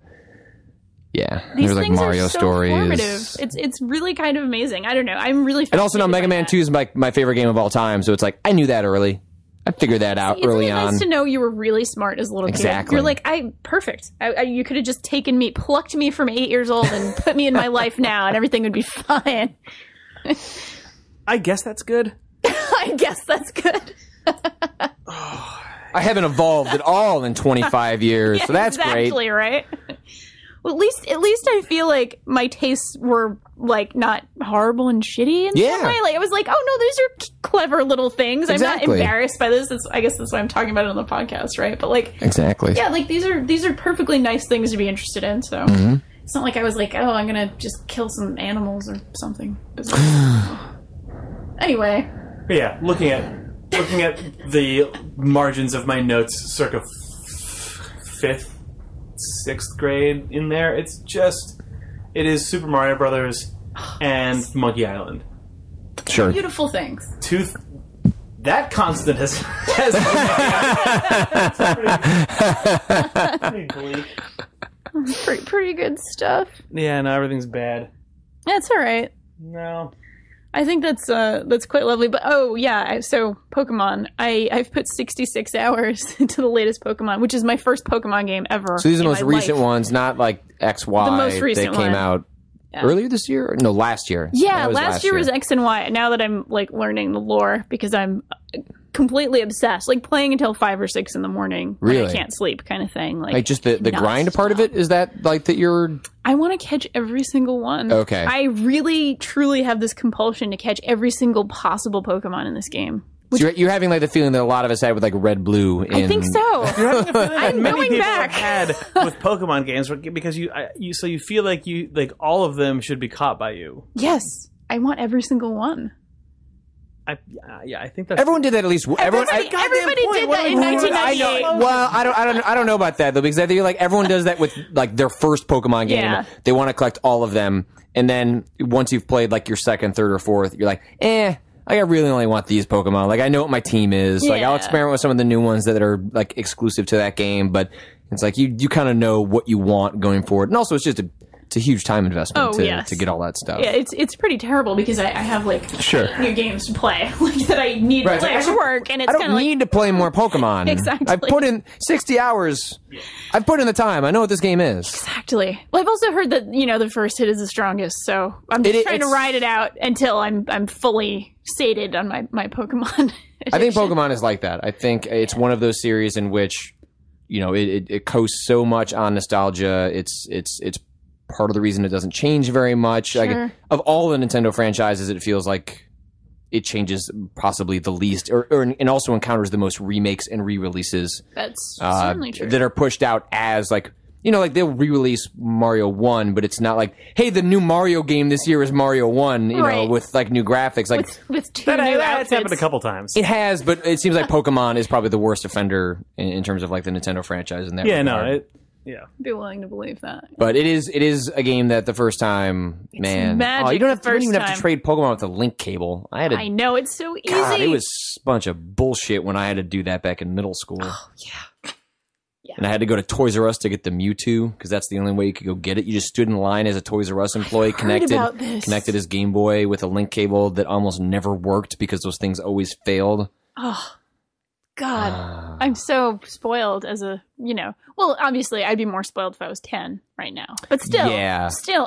Yeah, These there's things Mario are so stories. Formative. It's really kind of amazing. I don't know. I'm really and also now Mega Man 2 is my favorite game of all time. So it's I knew that early. I figured that out early on. It's nice to know you were really smart as a little Exactly. kid. You're perfect. You could have just taken me, plucked me from 8 years old, and put me in my life now, and everything would be fine. I guess that's good. I guess that's good. I haven't evolved at all in 25 years, so that's exactly great. Right. Well, at least I feel like my tastes were like not horrible and shitty in some way. Like I was like, oh no, these are clever little things. Exactly. I'm not embarrassed by this. I guess that's why I'm talking about it on the podcast, right? But like, exactly. Yeah, like these are perfectly nice things to be interested in. So it's not like I was like, oh, I'm gonna just kill some animals or something. Anyway. Yeah, looking at the margins of my notes, circa 5th, 6th grade in there. It is Super Mario Brothers and Monkey Island. Sure. Beautiful things. That constant has pretty bleak. Pretty good stuff. Yeah, no, everything's bad. That's all right. No. I think that's quite lovely. But so Pokemon. I've put 66 hours into the latest Pokemon, which is my first Pokemon game ever. So these are the most recent ones, not like XY. The most recent that came out earlier this year? No, last year. Yeah, last year was X and Y. Now that I'm like learning the lore because I'm completely obsessed, like playing until 5 or 6 in the morning when I can't sleep, kind of thing. Like just the grind part of it. Is that like that you're? I want to catch every single one. Okay. I really, truly have this compulsion to catch every single possible Pokemon in this game. So you're having like the feeling that a lot of us had with like Red Blue. I think so. You're having a feeling that I'm many going people back. have had with Pokemon games because you feel like all of them should be caught by you. Yes, I want every single one. I think that's everyone did that at least. Everybody did that in 1998. Well, I don't know about that though, because I feel like everyone does that with like their first Pokemon game. Yeah. They want to collect all of them, and then once you've played like your second, third, or fourth, you're like, I really only want these Pokemon. Like I know what my team is. Like I'll experiment with some of the new ones that are like exclusive to that game, but it's like you kind of know what you want going forward, and also it's just it's a huge time investment to get all that stuff. Yeah, it's pretty terrible because I have like 8 new games to play that I need to play for work, and it's I don't need to play more Pokemon. Exactly. I've put in 60 hours. I've put in the time. I know what this game is. Exactly. Well, I've also heard that the first hit is the strongest, so I'm just trying to ride it out until I'm fully sated on my Pokemon. I think Pokemon is like that. I think it's one of those series in which it coasts so much on nostalgia. It's part of the reason it doesn't change very much. Sure. Like, of all the Nintendo franchises, it feels like it changes possibly the least, and also encounters the most remakes and re-releases. That's certainly true. That are pushed out as like they'll re-release Mario 1, but it's not like, hey, the new Mario game this year is Mario 1, you know, with like new graphics. Like with 2 new outfits. That's happened a couple times. It has, but it seems like Pokemon is probably the worst offender in terms of like the Nintendo franchise in that regard. Yeah, I'd be willing to believe that. But it is a game that the first time, man, magic you don't even have time. to trade Pokemon with a link cable. I know, it's so easy. God, it was a bunch of bullshit when I had to do that back in middle school. Oh, yeah. And I had to go to Toys R Us to get the Mewtwo because that's the only way you could go get it. You just stood in line as a Toys R Us employee, connected his Game Boy with a link cable that almost never worked because those things always failed. Oh. God, I'm so spoiled as well, obviously I'd be more spoiled if I was 10 right now, but still,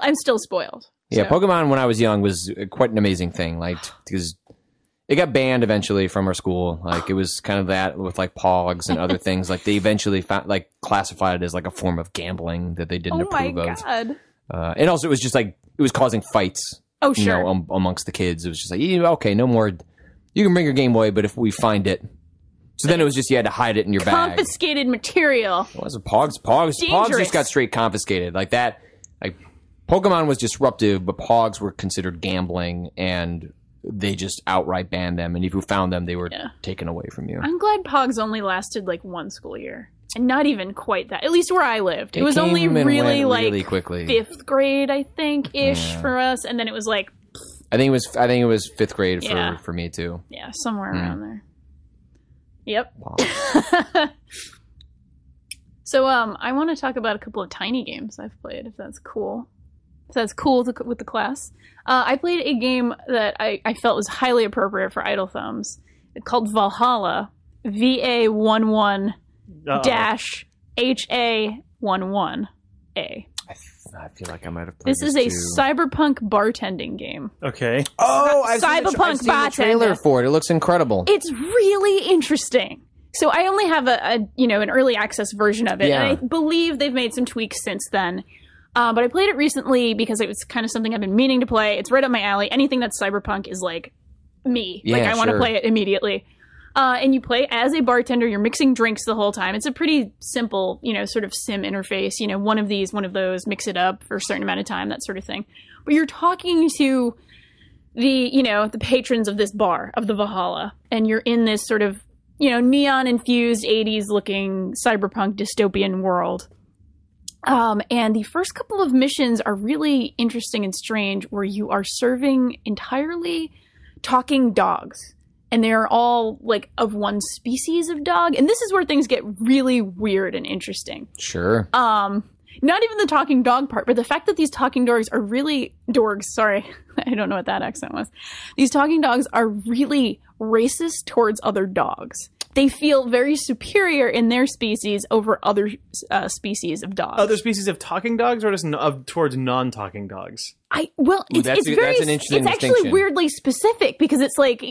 I'm still spoiled. Yeah, so. Pokemon when I was young was quite an amazing thing, like, because it got banned eventually from our school. Like, it was kind of that with like Pogs and other things. Like, they eventually classified it as like a form of gambling that they didn't approve of. God. And also it was just like, it was causing fights. Oh, sure. Amongst the kids. It was just like, okay, no more, you can bring your Game Boy, but if we find it. So then it was just you had to hide it in your bag. Confiscated material. What was it? Pogs just got straight confiscated. Like that. Like Pokemon was disruptive, but Pogs were considered gambling, and they just outright banned them. And if you found them, they were taken away from you. I'm glad Pogs only lasted like 1 school year, and not even quite that. At least where I lived, it was only really quickly. 5th grade, I think, for us, and then it was like. I think it was 5th grade for me too. Yeah, somewhere around there. Yep. Wow. So, I want to talk about a couple of tiny games I've played, if that's cool. If that's cool with the class. I played a game that I felt was highly appropriate for Idle Thumbs. It's called Valhalla. VA11-HA11A. I feel like I might have played this is a cyberpunk bartending game. Okay. Oh, I've seen the trailer for it. It looks incredible. It's really interesting. So I only have an early access version of it, and I believe they've made some tweaks since then. But I played it recently because it was kind of something I've been meaning to play. It's right up my alley. Anything that's Cyberpunk is like me. Yeah, like I want to sure. play it immediately. And you play as a bartender. You're mixing drinks the whole time. It's a pretty simple, sort of sim interface. One of these, one of those, mix it up for a certain amount of time, that sort of thing. But you're talking to the patrons of this bar, of the Valhalla. And you're in this sort of, neon-infused 80s-looking cyberpunk dystopian world. And the first couple of missions are really interesting and strange, where you are serving entirely talking dogs. And they're all, like, of one species of dog. And this is where things get really weird and interesting. Sure. Not even the talking dog part, but the fact that these talking dogs are really... Dorgs, sorry. I don't know what that accent was. These talking dogs are really racist towards other dogs. They feel very superior in their species over other species of dogs. Other species of talking dogs, or just towards non-talking dogs? It's an interesting it's actually distinction. weirdly specific, because it's like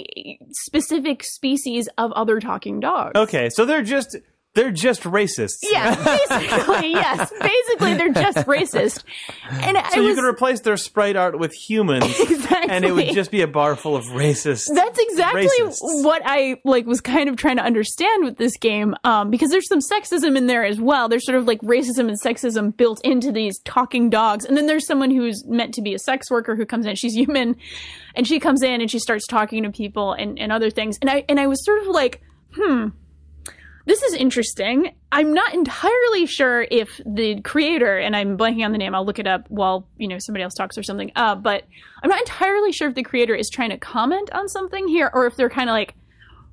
specific species of other talking dogs. Okay, so they're just racists. Yeah, basically, yes. Basically, they're just racist. And So you could replace their sprite art with humans, Exactly. and it would just be a bar full of racists. That's exactly racists. what I was kind of trying to understand with this game, because there's some sexism in there as well. There's sort of like racism and sexism built into these talking dogs. And then there's someone who's meant to be a sex worker who comes in. She's human, and she comes in and she starts talking to people and other things. And I was sort of like, this is interesting. I'm not entirely sure if the creator, and I'm blanking on the name, I'll look it up while, somebody else talks or something, but I'm not entirely sure if the creator is trying to comment on something here, or if they're kind of like,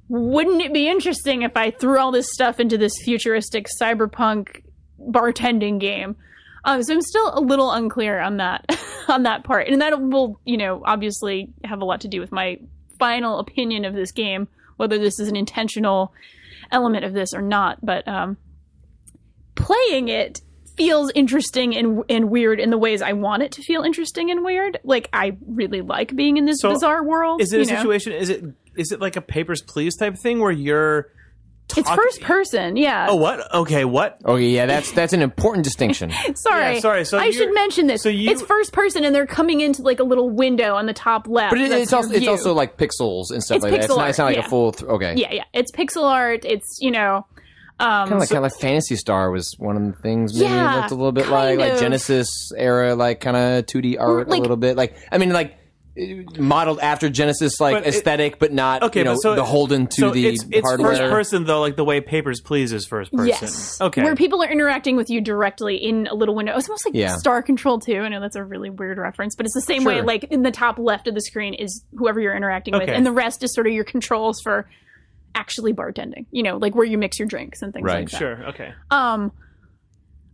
wouldn't it be interesting if I threw all this stuff into this futuristic cyberpunk bartending game? So I'm still a little unclear on that, on that part. And that will, obviously have a lot to do with my final opinion of this game, whether this is an intentional element of this or not, but playing it feels interesting and weird in the ways I want it to feel interesting and weird. Like, I really like being in this bizarre world. Is it a situation? Is it like a Papers, Please type thing where you're It's first person, yeah. Oh, what? Okay, what? Oh, yeah, that's an important distinction. Sorry. Yeah, sorry. So I should mention this. It's first person, and they're coming into like a little window on the top left. But it's also like pixels and stuff like that. It's not like a full... okay. Yeah. It's pixel art. It's, kind of like Phantasy Star was one of the things. Maybe it looked a little bit like Genesis era, like kind of 2D art a little bit. Like, I mean, like modeled after Genesis, like aesthetic, but not beholden to the it's hardware. First person though, like the way Papers, Please is first person. Yes. Okay. Where people are interacting with you directly in a little window. It's almost like Star Control 2. I know that's a really weird reference, but it's the same way. Like in the top left of the screen is whoever you're interacting with, and the rest is sort of your controls for actually bartending, like where you mix your drinks and things like that. Sure, okay.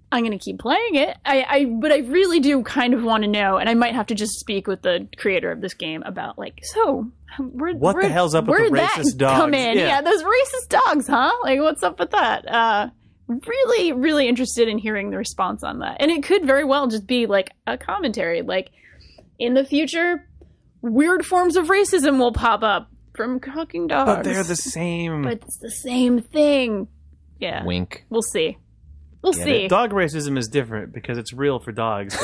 I'm going to keep playing it. But I really do kind of want to know, and I might have to just speak with the creator of this game about like, so what the hell's up with the racist dogs? Come in. Yeah, those racist dogs, huh? Like, what's up with that? Really, really interested in hearing the response on that. And it could very well just be like a commentary, like in the future, weird forms of racism will pop up from talking dogs. But they're the same. But it's the same thing. Yeah. Wink. We'll see. We'll see. Dog racism is different because it's real for dogs. The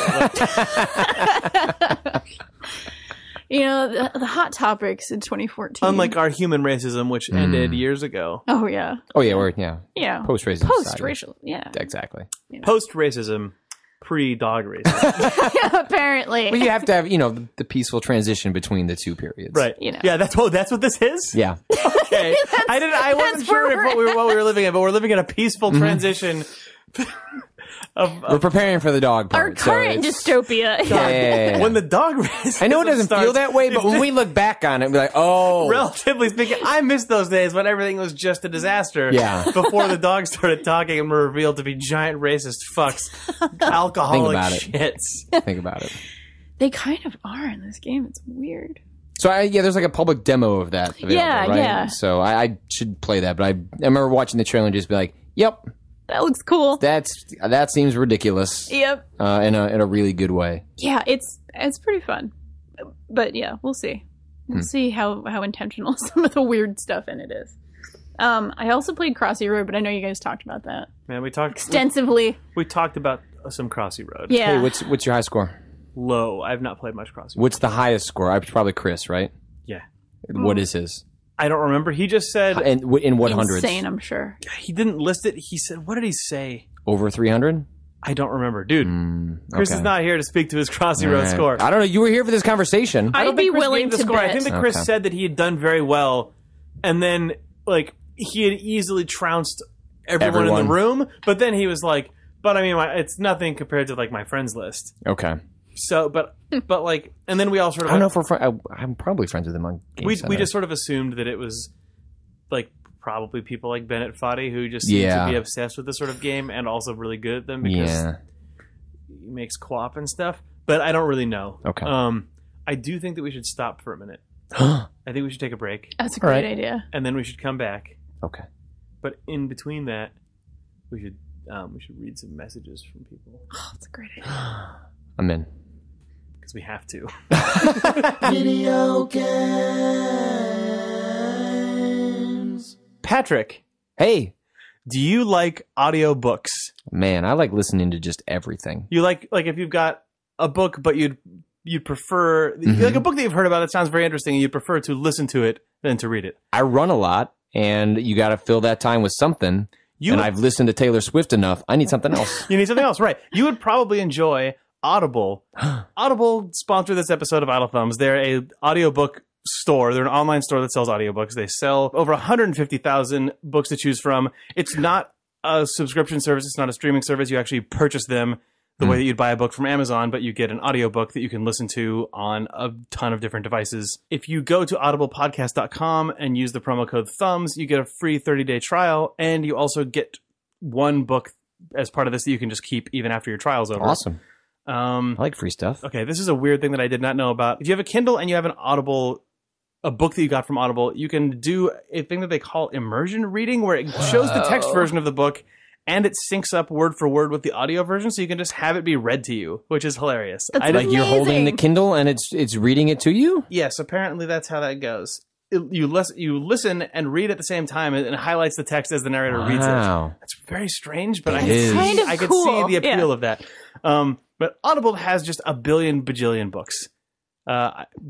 hot topics in 2014. Unlike our human racism, which ended years ago. Oh, yeah. Oh, yeah. Post-racism. Post-racial, yeah. Exactly. Post-racism, pre-dog racism. Yeah, apparently. Well, you have to have, the peaceful transition between the two periods. Right. Yeah, that's what this is? Yeah. Okay. I wasn't sure what we were living in, but we're living in a peaceful transition. We're preparing for the dog part. Our current dystopia. Yeah. When the dog racism I know it doesn't feel that way, but when we look back on it, we're like, oh. Relatively speaking, I miss those days when everything was just a disaster. Yeah. Before the dogs started talking and were revealed to be giant racist fucks. Alcoholic shits. Think about it. They kind of are in this game. It's weird. So, there's like a public demo of that available, right? Yeah. So I should play that, but I remember watching the trailer and just be like, yep. That looks cool. That seems ridiculous. Yep. In a really good way. Yeah, it's pretty fun. But yeah, we'll see. We'll see how intentional some of the weird stuff in it is. I also played Crossy Road, but I know you guys talked about that. Man, we talked extensively. We talked about some Crossy Road. Yeah. Hey, what's your high score? Low. I've not played much Crossy Road. What's the highest score? Probably Chris, right? Yeah. What is his? I don't remember. He just said... And in what hundreds? Insane, I'm sure. He didn't list it. He said... What did he say? Over 300? I don't remember. Dude, Chris okay. is not here to speak to his Crossy Road score. I don't know. You were here for this conversation. I don't I'd be think Chris willing gave the to score. bet. I think that Chris Okay. said that he had done very well, and then like he had easily trounced everyone in the room. But then he was like, "But I mean, it's nothing compared to like my friends list." Okay. So, but like, and then we all sort of I don't know if we're I'm probably friends with him on Game we Center. just sort of assumed that it was like probably people like Bennett Foddy who just seem to be obsessed with this sort of game and also really good at them because he makes co-op and stuff. But I don't really know. Okay. I do think that we should stop for a minute. I think we should take a break. That's a great idea. And then we should come back. Okay. But in between that, we should read some messages from people Oh, that's a great idea. I'm in. because we have to. Video games. Patrick, Hey, do you like audiobooks? man, I like listening to just everything. You like if you've got a book, but you'd prefer like a book that you've heard about that sounds very interesting, and you'd prefer to listen to it than to read it. I run a lot, and you got to fill that time with something. I've listened to Taylor Swift enough. I need something else. You need something else, right? You would probably enjoy Audible. Audible sponsored this episode of Idle Thumbs. They're a audiobook store. They're an online store that sells audiobooks. They sell over 150,000 books to choose from. It's not a subscription service. It's not a streaming service. You actually purchase them the way that you'd buy a book from Amazon, but you get an audiobook that you can listen to on a ton of different devices. If you go to audiblepodcast.com and use the promo code THUMBS, you get a free 30-day trial, and you also get one book as part of this that you can just keep even after your trial's over. Awesome. I like free stuff. Okay, this is a weird thing that I did not know about. If you have a Kindle and you have a book that you got from Audible, you can do a thing that they call immersion reading, where it shows the text version of the book and it syncs up word for word with the audio version, so you can just have it be read to you, which is hilarious. That's Like you're holding the Kindle and it's reading it to you? Yes, apparently that's how that goes. You listen and read at the same time, and it highlights the text as the narrator reads it. Wow. It's very strange, but is. I could see cool. the appeal Yeah. of that. But Audible has just a billion bajillion books.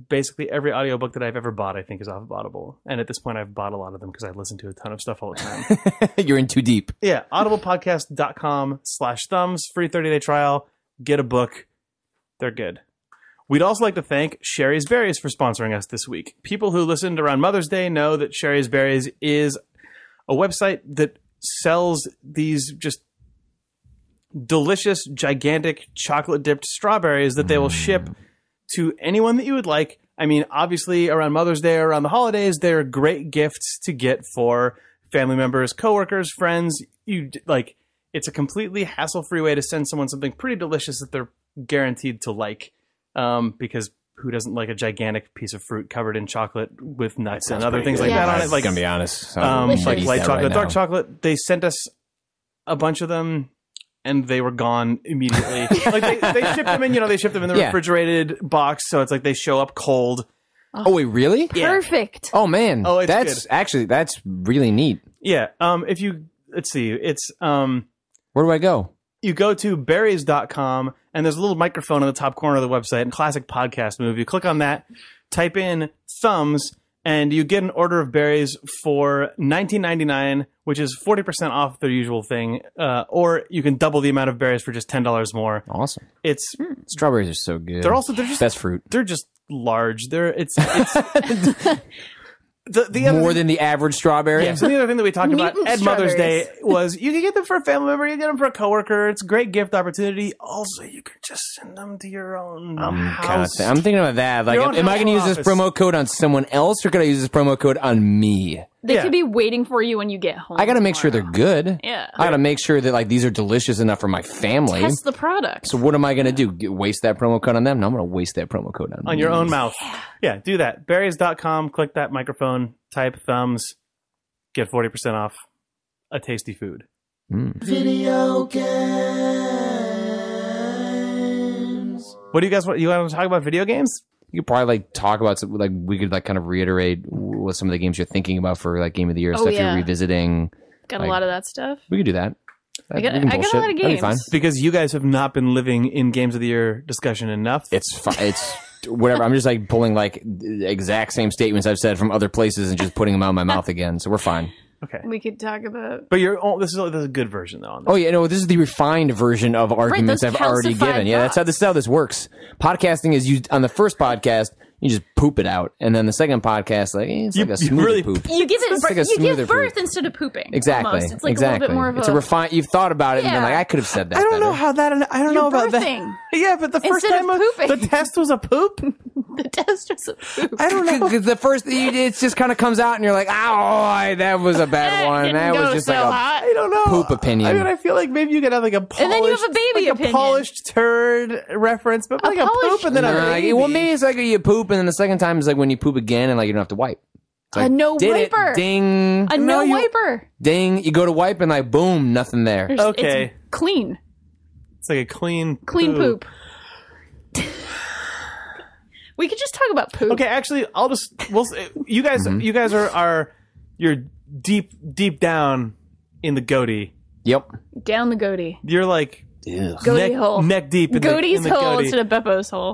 Basically every audiobook that I've ever bought, I think, is off of Audible. And at this point, I've bought a lot of them because I listen to a ton of stuff all the time. You're in too deep. Yeah, audiblepodcast.com/thumbs, free 30-day trial. Get a book. They're good. We'd also like to thank Shari's Berries for sponsoring us this week. People who listened around Mother's Day know that Shari's Berries is a website that sells these just delicious, gigantic, chocolate-dipped strawberries that they will ship to anyone that you would like. I mean, obviously, around Mother's Day or around the holidays, they're great gifts to get for family members, coworkers, friends. It's a completely hassle-free way to send someone something pretty delicious that they're guaranteed to like. Because who doesn't like a gigantic piece of fruit covered in chocolate with nuts and other things like that on it? Like, gonna be honest. Like light chocolate, dark chocolate. They sent us a bunch of them, and they were gone immediately. Like they shipped them in, they shipped them in the refrigerated box, so it's like they show up cold. Oh wait, really? Perfect. Oh man. Oh, it's that's really let's see, it's where do I go? you go to berries.com, and there's a little microphone in the top corner of the website, and classic podcast move. You click on that, type in thumbs, and you get an order of berries for $19.99, which is 40% off their usual thing. Or you can double the amount of berries for just $10 more. Awesome. It's Strawberries are so good. they're just best fruit. They're just large. It's the other More thing, than the average strawberry. yeah. So the other thing that we talked about Mutant at Mother's Day strawberries. was you can get them for a family member, you get them for a coworker. It's a great gift opportunity. Also, you could just send them to your own house. I'm thinking about that. Like, Your own am I going to use this office. promo code on someone else, or could I use this promo code on me? They Yeah. could be waiting for you when you get home. I got to make sure they're good. Yeah. I got to make sure that like these are delicious enough for my family. Test the product. So what am I going to do? Waste that promo code on them? No, I'm going to waste that promo code on On your me. own mouth. Yeah, do that. Berries.com, click that microphone, type thumbs, get 40% off a tasty food. Video games. What do you guys want? You want to talk about video games? You could probably like talk about some, like we could like kind of reiterate what some of the games you're thinking about for like game of the year stuff yeah. you're revisiting. Got like- a lot of that stuff. We could do that. I got a lot of games. Fine. Because you guys have not been living in Games of the Year discussion enough. It's fine. It's whatever. I'm just like pulling like the exact same statements I've said from other places and just putting them out of my mouth again. So we're fine. Okay. We could talk about... But this is a good version, though. On this. Oh, yeah, no, this is the refined version of arguments those I've already calcified given. Yeah, this is how this works. Podcasting is on the first podcast, you just poop it out. And then the second podcast, it's like a smoother really poop. You give it like a you give smoother birth poop. instead of pooping. Exactly. Almost. It's like exactly. a little bit more of it's a refined, you've thought about it and been Yeah. like, I could have said that I don't better. know how that. I don't know about birthing. that. Yeah, but the first Instead time of pooping. the test was a poop. The test was a poop. I don't know. Because the first, it just kind of comes out and you're like, that was a bad one. Didn't That go was just so like a hot. I don't know. poop opinion. I mean, I feel like maybe you could have like a polished, And then you have a baby like opinion. a polished turd reference, but like a poop polished- and then a baby. well, maybe it's like you poop, and then the second time is like when you poop again, and like you don't have to wipe. It's like, A no did it, wiper. ding, A no wiper. ding. You go to wipe, and like boom, nothing there. Okay. It's clean. It's like a clean Poop. We could just talk about poop. Okay, actually, you guys you're deep down in the GOTY. Yep. Down the goatee. You're like Goatee hole. neck deep in Goatee's the hole GOTY. instead of Beppo's hole.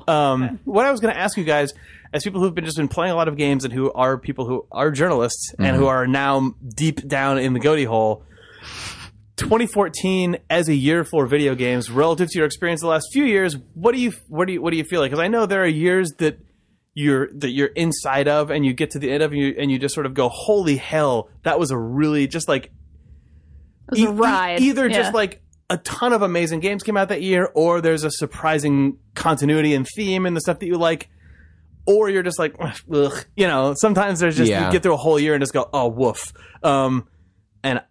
What I was going to ask you guys, as people who've been playing a lot of games and who are people who are journalists and who are now deep down in the GOTY hole, 2014 as a year for video games relative to your experience the last few years, what do you feel like? Because I know there are years that you're inside of and you get to the end of and you just sort of go, holy hell, that was a really just like It was a ride. Either Yeah. just like a ton of amazing games came out that year, or there's a surprising continuity and theme in the stuff that you like, or you're just like, ugh. Sometimes there's just, you get through a whole year and just go, oh, woof. And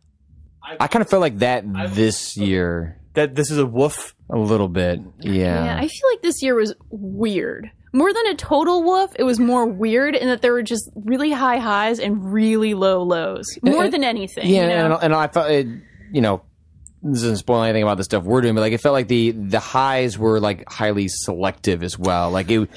I kind of felt like that this year. that this is a woof. A little bit. Yeah, I feel like this year was weird. More than a total woof, it was more weird in that there were just really high highs and really low lows. More than anything. Yeah, and I thought, this doesn't spoil anything about the stuff we're doing, but like it felt like the highs were like highly selective as well. Like it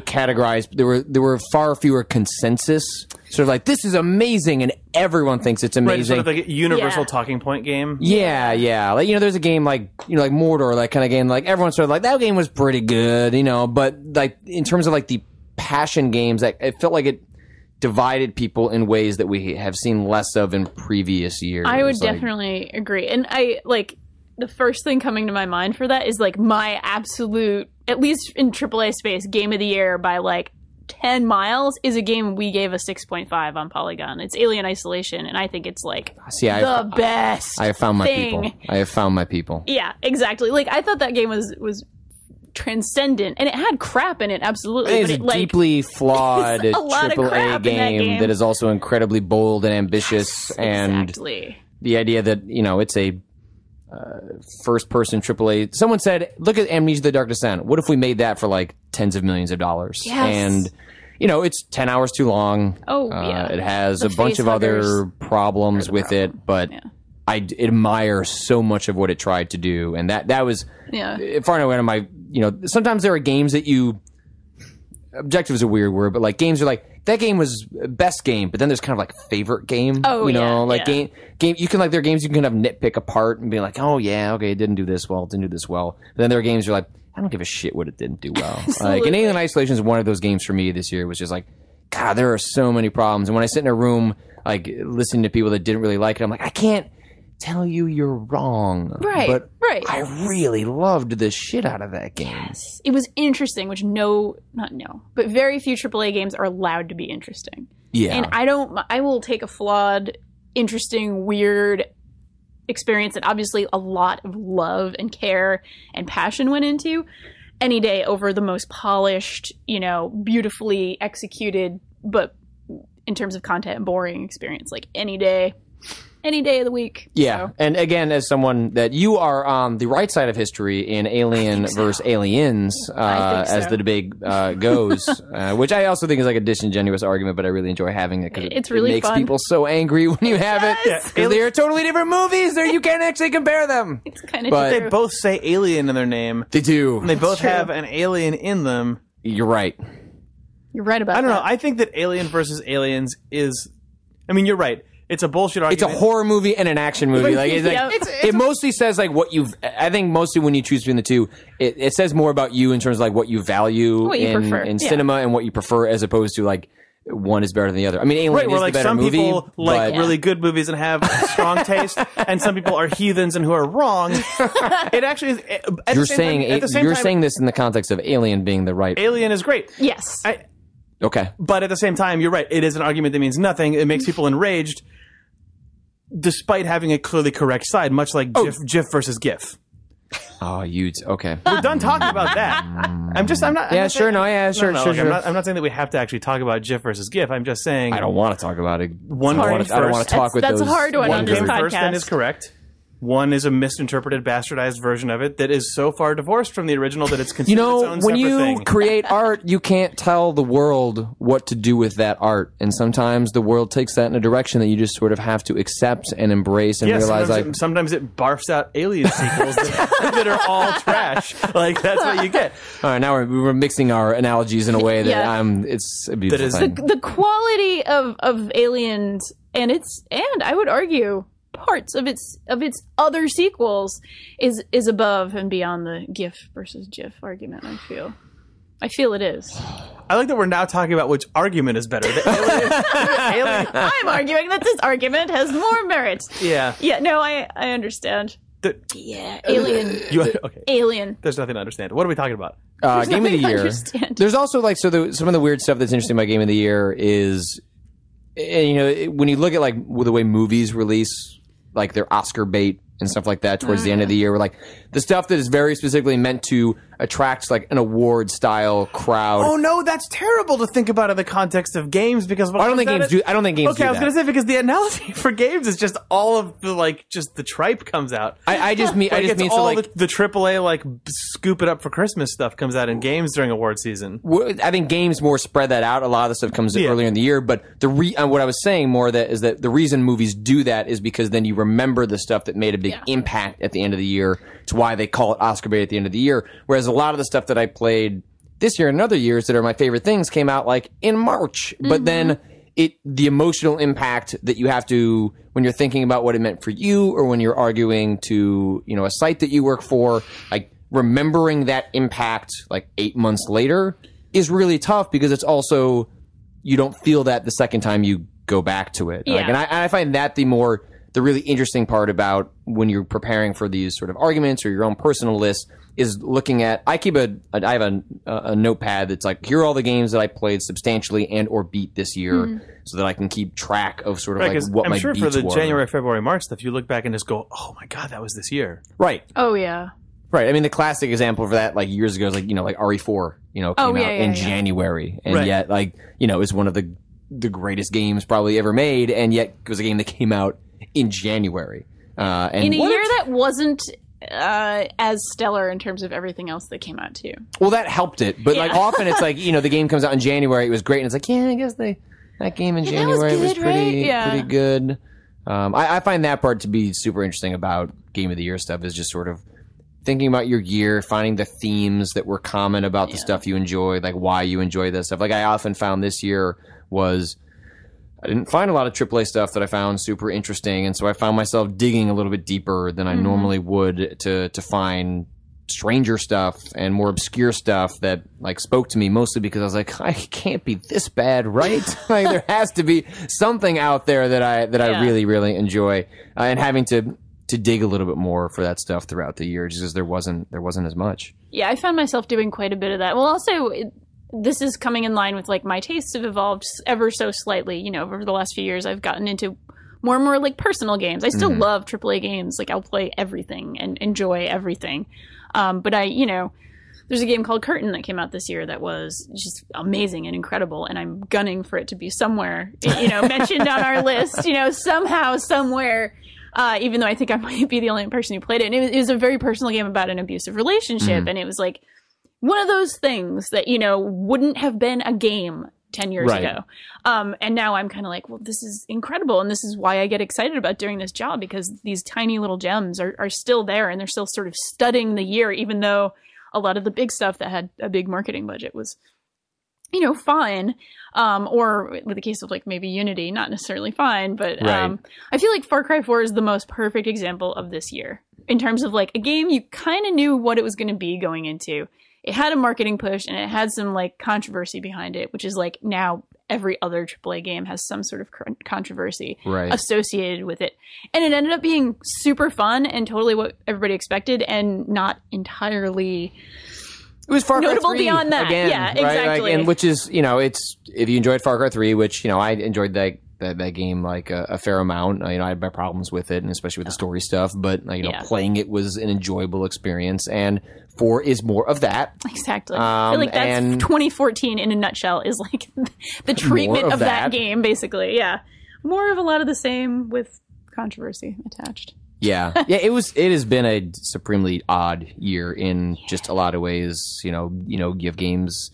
categorized. There were far fewer consensus. Sort of like, this is amazing, and everyone thinks it's amazing. Right, sort of like a universal talking point game. Yeah. Like, there's a game like Mordor, that kind of game. Like, everyone's sort of like, that game was pretty good, but like in terms of like the passion games, like, it felt like it divided people in ways that we have seen less of in previous years. I would definitely agree. And I like the first thing coming to my mind for that is like my absolute, at least in AAA space, game of the year by like 10 miles is a game we gave a 6.5 on Polygon. It's Alien Isolation, and I think it's like the best. I have found my thing. people. I have found my people. Yeah, exactly. Like, I thought that game was transcendent, and it had crap in it, absolutely. It's but a deeply flawed a lot of crap AAA in that game that is also incredibly bold and ambitious, and exactly. the idea that it's a first-person AAA. Someone said, "Look at Amnesia: The Dark Descent. What if we made that for like tens of millions of dollars?" Yes. And it's 10 hours too long. Oh, yeah. It has The a bunch of other facehuggers problems with it, but I admire so much of what it tried to do, and that was far and away one of my. Sometimes there are games that objective is a weird word, but like games are like, that game was best game, but then there's kind of like favorite game. Oh, game you can, like, there are games you can kind of nitpick apart and be like, oh yeah, okay, it didn't do this well, But then there are games you're like, I don't give a shit what it didn't do well. Like, and Alien Isolation is one of those games for me this year. It was just like, God, there are so many problems. And when I sit in a room like listening to people that didn't really like it, I'm like, I can't tell you you're wrong. Right, But right. I really loved the shit out of that game. Yes. It was interesting, which but very few AAA games are allowed to be interesting. Yeah. And I will take a flawed, interesting, weird experience that obviously a lot of love and care and passion went into any day over the most polished, beautifully executed, but in terms of content, boring experience, like any day of the week. Yeah. So. And again, as someone that you are on the right side of history in Alien versus Aliens, as the debate goes, which I also think is like a disingenuous argument, but I really enjoy having it because it's really it makes fun. people so angry when you have it. Because they are totally different movies. You can't actually compare them. It's kind of They true. both say alien in their name. They do. And they both have an alien in them. You're right. You're right about that. I don't know. I think that Alien versus Aliens is... I mean, you're right. it's a bullshit It's argument. a horror movie and an action movie. Like, it's like Yep. it mostly says like what you've. I think mostly when you choose between the two, it says more about you in terms of like what you value What you prefer, in yeah. cinema and what you prefer, as opposed to like one is better than the other. I mean, Alien Right, is where the like better some movie. people like but- really good movies and have strong taste, and some people are heathens and who are wrong. It actually is. At You're the same saying time, at the same you're time, saying this in the context of Alien being the right. Alien is great. Yes. Okay. But at the same time, you're right. It is an argument that means nothing. It makes people enraged, despite having a clearly correct side, much like GIF versus GIF. Oh, okay. We're done talking about that. I'm not. Yeah, I'm not sure. saying- No, yeah, sure, no, sure, like, sure. I'm not saying that we have to actually talk about GIF versus GIF. I'm just saying I don't want to talk about it. one hard. came I don't want first. to talk with That's those. a hard one One on this came first, podcast. and is correct. One is a misinterpreted, bastardized version of it that is so far divorced from the original that it's considered You know, its own when separate you thing. create art, you can't tell the world what to do with that art. And sometimes the world takes that in a direction that you just sort of have to accept and embrace and Yeah, realize, sometimes it barfs out Alien sequels that are all trash. Like, that's what you get. all right, now we're mixing our analogies in a way that Yeah. it's a beautiful That is- thing. The quality of Aliens and I would argue parts of its other sequels is above and beyond the GIF versus GIF argument. I feel it is. I like that we're now talking about which argument is better. The Alien, I'm arguing that this argument has more merit. yeah. Yeah, no, I understand. Yeah, Alien. Okay. Alien. There's nothing to understand. What are we talking about? Game of the nothing to year. understand. There's also like some of the weird stuff that's interesting about Game of the Year is, when you look at like the way movies release, like their Oscar bait and stuff like that towards the end of the year, where like the stuff that is very specifically meant to attract like an award style crowd. Oh no, that's terrible to think about in the context of games because I don't think games do. I don't think games Okay, do I was that. going to say because the analogy for games is just all of the like just the tripe comes out. I just mean Like, it's so all like the AAA like scoop it up for Christmas stuff comes out in games during award season. I think games more spread that out. A lot of the stuff comes Yeah. earlier in the year, but what I was saying more that is that the reason movies do that is because then you remember the stuff that made a big impact at the end of the year. It's why they call it Oscar bait at the end of the year. Whereas a lot of the stuff that I played this year and other years that are my favorite things came out like in March. But then the emotional impact that you have to, when you're thinking about what it meant for you or when you're arguing to, a site that you work for, like remembering that impact like 8 months later is really tough because it's also, you don't feel that the second time you go back to it. Yeah. Like, and I find that the really interesting part about when you're preparing for these sort of arguments or your own personal list is looking at, I have a notepad that's like, here are all the games that I played substantially and or beat this year so that I can keep track of sort of Right, like 'cause what I'm my sure beats for the were. January, February, March stuff, you look back and just go, "Oh my god, that was this year." Right. Oh yeah. Right. I mean, the classic example for that, like years ago, is like, like RE4, came out in January. And Right. yet, like, is one of the greatest games probably ever made. And yet it was a game that came out in January. And In a year that wasn't as stellar in terms of everything else that came out too. well, that helped it. But like often it's like, the game comes out in January. It was great. And it's like, yeah, I guess that game in that was January was good, right? pretty, Yeah. pretty good. I find that part to be super interesting about Game of the Year stuff is just sort of thinking about your year, finding the themes that were common about the stuff you enjoyed, like why you enjoy this stuff. Like I often found this year was I didn't find a lot of AAA stuff that I found super interesting, and so I found myself digging a little bit deeper than I normally would to find stranger stuff and more obscure stuff that like spoke to me, mostly because I was like, I can't be this bad, right? Like there has to be something out there that I really, really enjoy, and having to dig a little bit more for that stuff throughout the year, just because there wasn't as much. Yeah, I found myself doing quite a bit of that. Well, also, this is coming in line with like my tastes have evolved ever so slightly. Over the last few years, I've gotten into more and more like personal games. I still love AAA games. Like I'll play everything and enjoy everything. But there's a game called Curtain that came out this year that was just amazing and incredible, and I'm gunning for it to be somewhere, mentioned on our list, somehow, somewhere. Even though I think I might be the only person who played it. And it was a very personal game about an abusive relationship. And it was like one of those things that, wouldn't have been a game 10 years ago. And now I'm kind of like, well, this is incredible. And this is why I get excited about doing this job, because these tiny little gems are still there and they're still sort of studding the year, even though a lot of the big stuff that had a big marketing budget was fine. Or with the case of like maybe Unity, not necessarily fine, but Right. I feel like Far Cry 4 is the most perfect example of this year in terms of like a game you kind of knew what it was going to be going into. It had a marketing push and it had some like controversy behind it, which is like now every other AAA game has some sort of controversy Right. associated with it. And it ended up being super fun and totally what everybody expected and not entirely It was Far Cry notable 3 beyond that. again, Yeah, right? exactly. And which is, it's if you enjoyed Far Cry 3, which I enjoyed that game like a fair amount. I had my problems with it, and especially with the story stuff. But Yeah. playing it was an enjoyable experience, and 4 is more of that. Exactly. I feel like that's and 2014 in a nutshell is like the treatment More of of that that. game, basically. Yeah. More of a lot of the same with controversy attached. Yeah, it has been a supremely odd year in just a lot of ways. You have games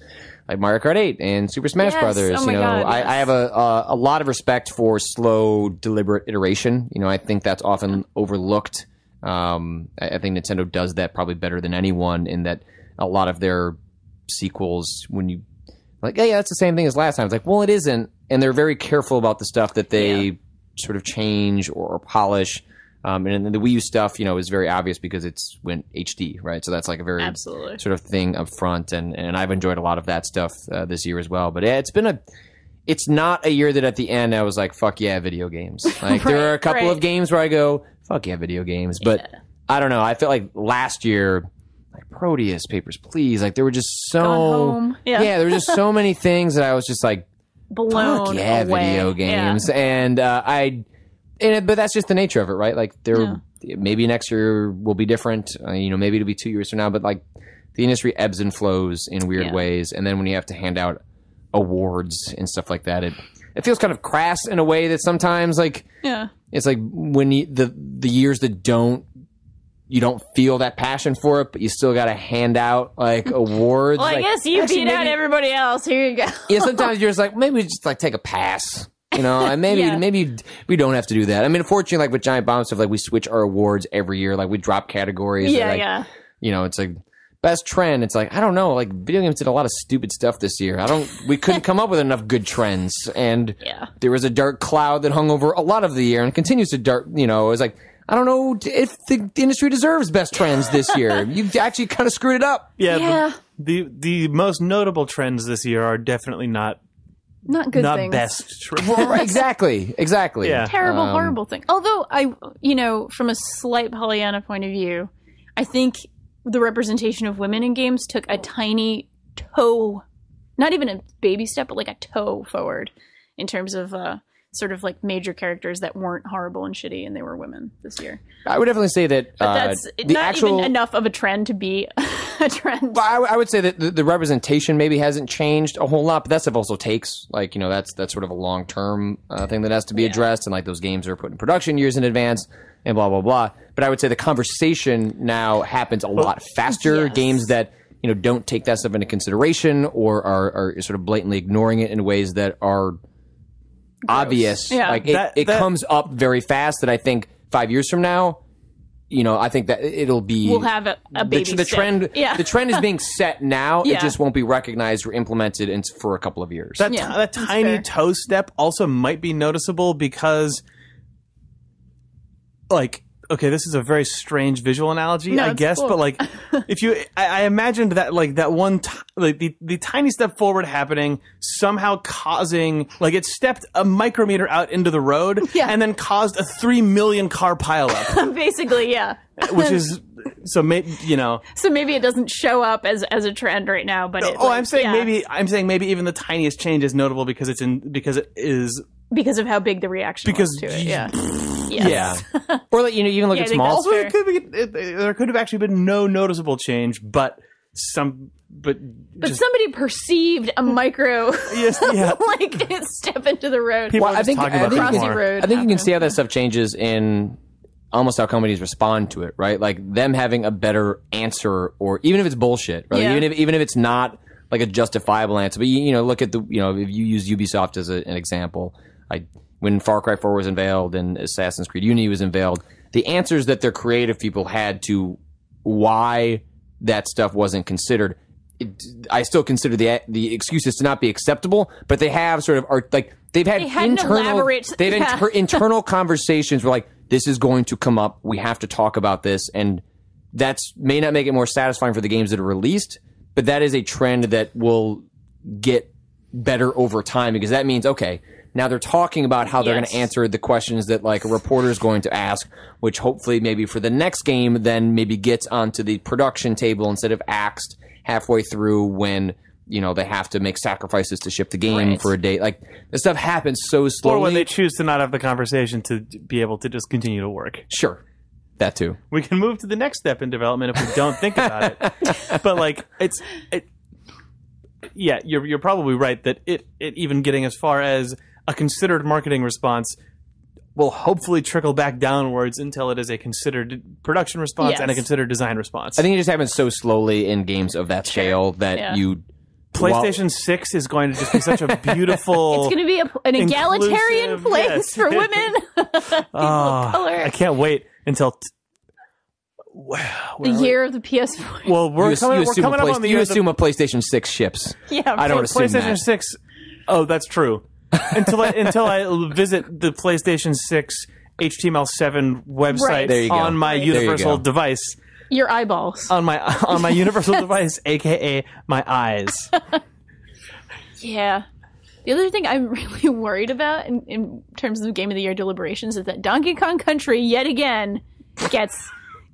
like Mario Kart 8 and Super Smash Yes. Brothers. Oh my God, yes. I have a lot of respect for slow, deliberate iteration. I think that's often overlooked. I think Nintendo does that probably better than anyone in that a lot of their sequels, when you like, yeah, that's the same thing as last time. It's like, well, it isn't, and they're very careful about the stuff that they sort of change or polish. And then the Wii U stuff, is very obvious because it's went HD, right? So that's like a very Absolutely. sort of thing up front, and I've enjoyed a lot of that stuff this year as well. But yeah, it's not a year that at the end I was like, fuck yeah, video games. Like there are a couple right. of games where I go, fuck yeah, video games. But I don't know. I felt like last year, like Proteus, Papers, Please, like there were just so Gone Home. Yeah. there were just so many things that I was just like, Blown fuck yeah, away. video games. And but that's just the nature of it, right? Like maybe next year will be different. Maybe it'll be 2 years from now. But like the industry ebbs and flows in weird ways, and then when you have to hand out awards and stuff like that, it feels kind of crass in a way that sometimes like it's like when the years that you don't feel that passion for it, but you still got to hand out like awards. Well, I like, guess you actually, beat out everybody else. Here you go. Yeah, sometimes you're just like, maybe we just like take a pass. And maybe we don't have to do that. I mean, unfortunately, like with Giant Bomb stuff, like we switch our awards every year. Like we drop categories. It's like best trend. It's like, I don't know. Like video games did a lot of stupid stuff this year. We couldn't come up with enough good trends. And there was a dark cloud that hung over a lot of the year and continues to dark. It was like, I don't know if the industry deserves best trends this year. You actually kind of screwed it up. Yeah. The most notable trends this year are definitely not good things. best trends. Well, exactly. Yeah. Terrible, horrible thing. Although from a slight Pollyanna point of view, I think the representation of women in games took a tiny toe, not even a baby step, but like a toe forward in terms of sort of like major characters that weren't horrible and shitty and they were women this year. I would definitely say that But that's not even enough of a trend to be a trend. I would say that the representation maybe hasn't changed a whole lot, but that stuff also takes that's sort of a long term thing that has to be addressed, and like those games are put in production years in advance and blah blah blah. But I would say the conversation now happens a lot faster. Yes. Games that don't take that stuff into consideration or are sort of blatantly ignoring it in ways that are obvious. Yeah. Like it comes up very fast. That I think 5 years from now, I think that it'll be. We'll have a baby the trend. Yeah. The trend is being set now. Yeah. It just won't be recognized or implemented for a couple of years. That tiny fair. toe step also might be noticeable because, like, okay, this is a very strange visual analogy, No, I it's guess, cool. but like, if you, I imagined that like that one, the tiny step forward happening somehow causing, like, it stepped a micrometer out into the road and then caused a 3 million car pileup, Basically, yeah. which is. So maybe So maybe it doesn't show up as a trend right now, but I'm saying maybe even the tiniest change is notable because it is because of how big the reaction was to it. Yeah. Yes. Yeah. Or like, even look Yeah, at I think small. that's Also, fair. there could have actually been no noticeable change, but somebody perceived a micro like step into the road. People are just talking about Crossy it more. Road. I think you can see how that stuff changes in almost how companies respond to it, right? Like them having a better answer, or even if it's bullshit, right? Yeah. Even if it's not like a justifiable answer. But look at if you use Ubisoft as an example, when Far Cry 4 was unveiled and Assassin's Creed Unity was unveiled, the answers that their creative people had to why that stuff wasn't considered, I still consider the excuses to not be acceptable, but they have sort of they've had internal conversations where like, this is going to come up. We have to talk about this, and that's may not make it more satisfying for the games that are released, but that is a trend that will get better over time, because that means, okay, now they're talking about how they're going to answer the questions that like a reporter is going to ask, which hopefully maybe for the next game then maybe gets onto the production table instead of axed halfway through when, you know, they have to make sacrifices to ship the game for a day. Like, this stuff happens so slowly. Or when they choose to not have the conversation to be able to just continue to work. Sure. That too. We can move to the next step in development if we don't think about it. But like, yeah, you're probably right that it even getting as far as a considered marketing response will hopefully trickle back downwards until it is a considered production response and a considered design response. I think it just happens so slowly in games of that scale that PlayStation 6 is going to just be such a beautiful... It's going to be an egalitarian place for women. People of color. I can't wait until... the year of the PS4. Well, we're coming up on the year. You assume a PlayStation 6 ships. Yeah, I don't assume PlayStation 6... Oh, that's true. Until I visit the PlayStation 6 HTML7 website on my universal device. Your eyeballs. On my universal device, aka my eyes. Yeah. The other thing I'm really worried about in terms of Game of the Year deliberations is that Donkey Kong Country yet again gets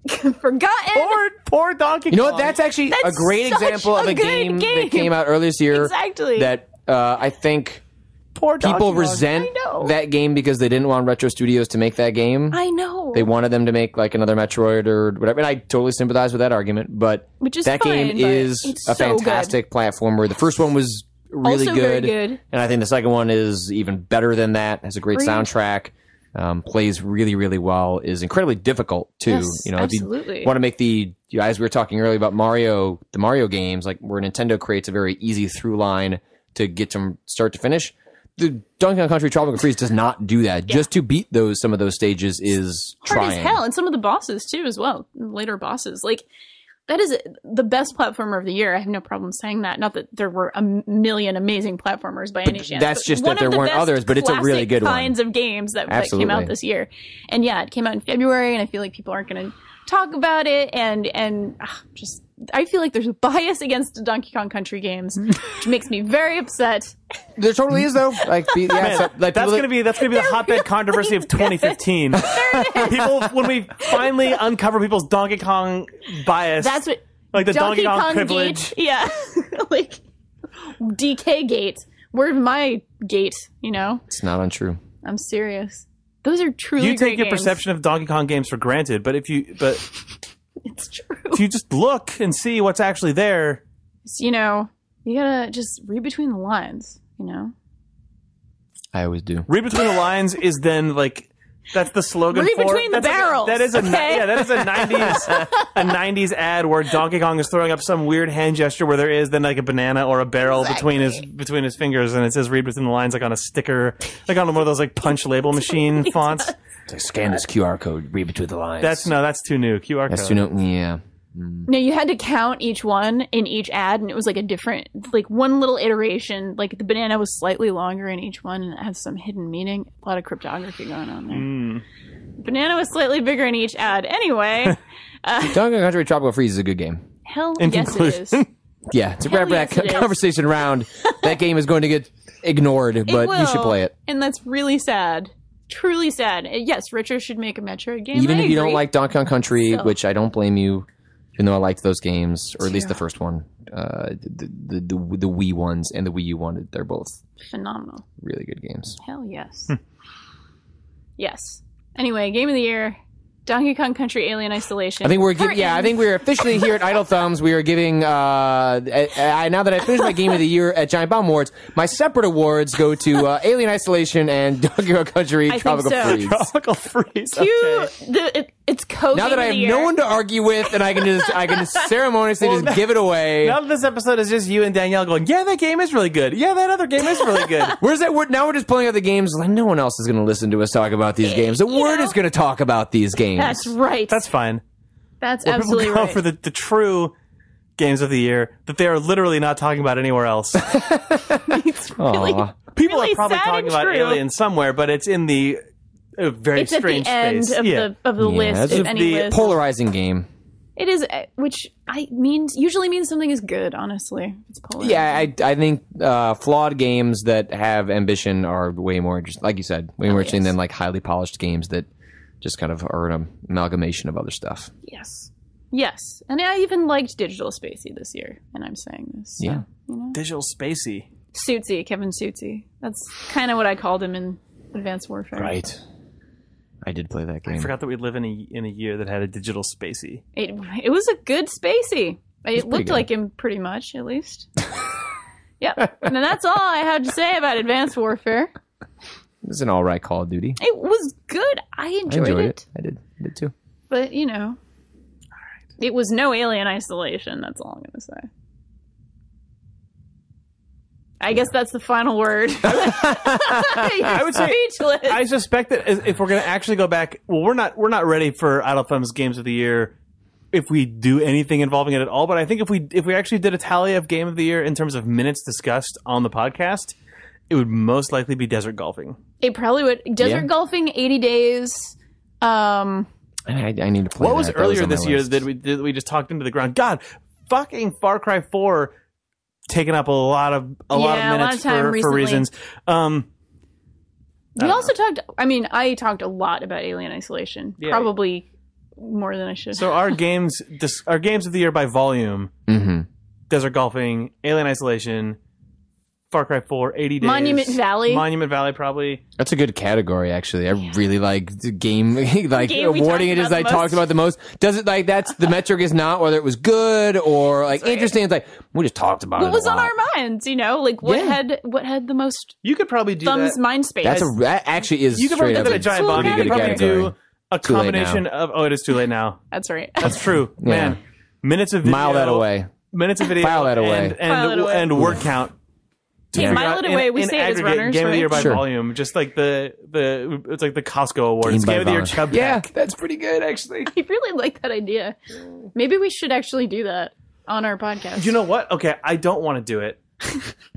forgotten. Poor Donkey Kong. You know what? That's actually a great example of a game that came out earlier this year. Exactly. That I think people resent that game because they didn't want Retro Studios to make that game. I know. They wanted them to make like another Metroid or whatever. And I totally sympathize with that argument. But that game is a fantastic platformer. The first one was really also good. Very good. And I think the second one is even better than that. Has a great soundtrack. Plays really, really well. Is incredibly difficult too. Yes, you know, absolutely. If you want to make as we were talking earlier about the Mario games, like where Nintendo creates a very easy through line to get from start to finish. The Donkey Kong Country Tropical Freeze does not do that. Yeah. Just to beat some of those stages is hard trying. As hell, and some of the bosses too, as well. Later bosses, like that is the best platformer of the year. I have no problem saying that. Not that there were a million amazing platformers by any chance. That's just that there weren't others, but it's a really good one. Kinds of games that came out this year, and yeah, it came out in February, and I feel like people aren't going to talk about it, and just. I feel like there's a bias against the Donkey Kong Country games, which makes me very upset. There totally is, though. Like, that's gonna be the hotbed controversy of 2015. People, when we finally uncover people's Donkey Kong bias, that's what like the Donkey Kong privilege. Gate, yeah, like DK Gate. Where's my gate? You know, it's not untrue. I'm serious. Those are truly. You take your games. perception of Donkey Kong games for granted, but it's true. If you just look and see what's actually there, you know, you gotta just read between the lines. You know, I always do. Read between the lines is then like that's the slogan. Read for between the barrels. That is a 90s ad where Donkey Kong is throwing up some weird hand gesture where there is then like a banana or a barrel between his fingers, and it says "read between the lines" like on a sticker, like on one of those like punch label machine fonts. It's like, scan this QR code, read between the lines. That's too new. QR code. That's too new. Yeah. No, you had to count each one in each ad, and it was like a different, like one little iteration. Like the banana was slightly longer in each one, and it has some hidden meaning. A lot of cryptography going on there. Banana was slightly bigger in each ad. Anyway, Donkey Kong Country Tropical Freeze is a good game. Hell yes, it is. Yeah, to wrap that conversation around, that game is going to get ignored, but you should play it. And that's really sad. Truly sad. Yes, Richard should make a Metroid game. Even if you don't like Donkey Kong Country, which I don't blame you, even though I liked those games, or at least the first one, the Wii ones and the Wii U one, they're both phenomenal. Really good games. Hell yes. Now Anyway, Game of the Year, Donkey Kong Country Alien Isolation. I think we're officially here at Idle Thumbs. We are giving, now that I finished my Game of the Year at Giant Bomb Awards, my separate awards go to Alien Isolation and Donkey Kong Country Tropical Freeze. Tropical Freeze, okay. It's co-game now that I have no one to argue with, and I can just ceremoniously just give it away. Now that this episode is just you and Danielle going, yeah, that game is really good. Yeah, that other game is really good. Now we're just pulling out the games. Like, no one else is going to listen to us talk about these games. The Word is going to talk about these games. That's right. That's fine. That's absolutely people go right. for the true games of the year that they are literally not talking about anywhere else. It's really, People really are probably sad talking and about true. Alien somewhere, but it's in the very It's at strange the end space. of the list, it's if a any list. polarizing game. It is, which usually means something is good, honestly. It's polarizing. Yeah, I think flawed games that have ambition are way more interesting, like you said, way more interesting than like highly polished games that just kind of are an amalgamation of other stuff. Yes. And I even liked Digital Spacey this year, and I'm saying this. So, Yeah. Digital Spacey. Suitsy, Kevin Suitsy. That's kind of what I called him in Advanced Warfare. Right. I did play that game. I forgot that we live in a year that had a Digital Spacey. It was a good Spacey. It looked good. like him pretty much, at least. Yep. And that's all I had to say about Advanced Warfare. It was an all right Call of Duty. It was good. I enjoyed it. I did too. But, it was no Alien Isolation. That's all I'm going to say. I guess that's the final word. I would say, speechless. I suspect that if we're going to actually go back, well, we're not ready for Idle Thumb's Games of the Year if we do anything involving it at all. But I think if we actually did a tally of Game of the Year in terms of minutes discussed on the podcast, it would most likely be Desert Golfing. It probably would. Desert Golfing, 80 Days. I need to play What was that. earlier on my this year list. that we just talked into the ground? God, fucking Far Cry 4 taking up a lot of minutes time for recently. reasons. We also talked. I talked a lot about Alien Isolation. Yeah. Probably more than I should. So our games of the year by volume: Desert Golfing, Alien Isolation, Far Cry 4, 80 Days, Monument Valley, probably. That's a good category, actually. I really like the game, like Game we awarding talked it as about I the talked most. about the most. Does it like that's the metric is not whether it was good or like interesting. It's like we just talked about it. What was a on lot. our minds? Like what had the most You could probably do thumbs that. mind space? That actually is. You could probably straight do up that at Giant Bomb. You pretty could good probably category. do a Too late combination now. of. Oh, it is too late now. That's right. That's true, man. Minutes of video. Mile that away. Minutes of video. File that away. File it away. And word count. Yeah, mile it away. We say it as runners, Game of the Year right? by volume, just like it's like the Costco award. It's Game of the Year Chub Yeah, Pack. that's pretty good actually. I really like that idea. Maybe we should actually do that on our podcast. You know what? Okay, I don't want to do it.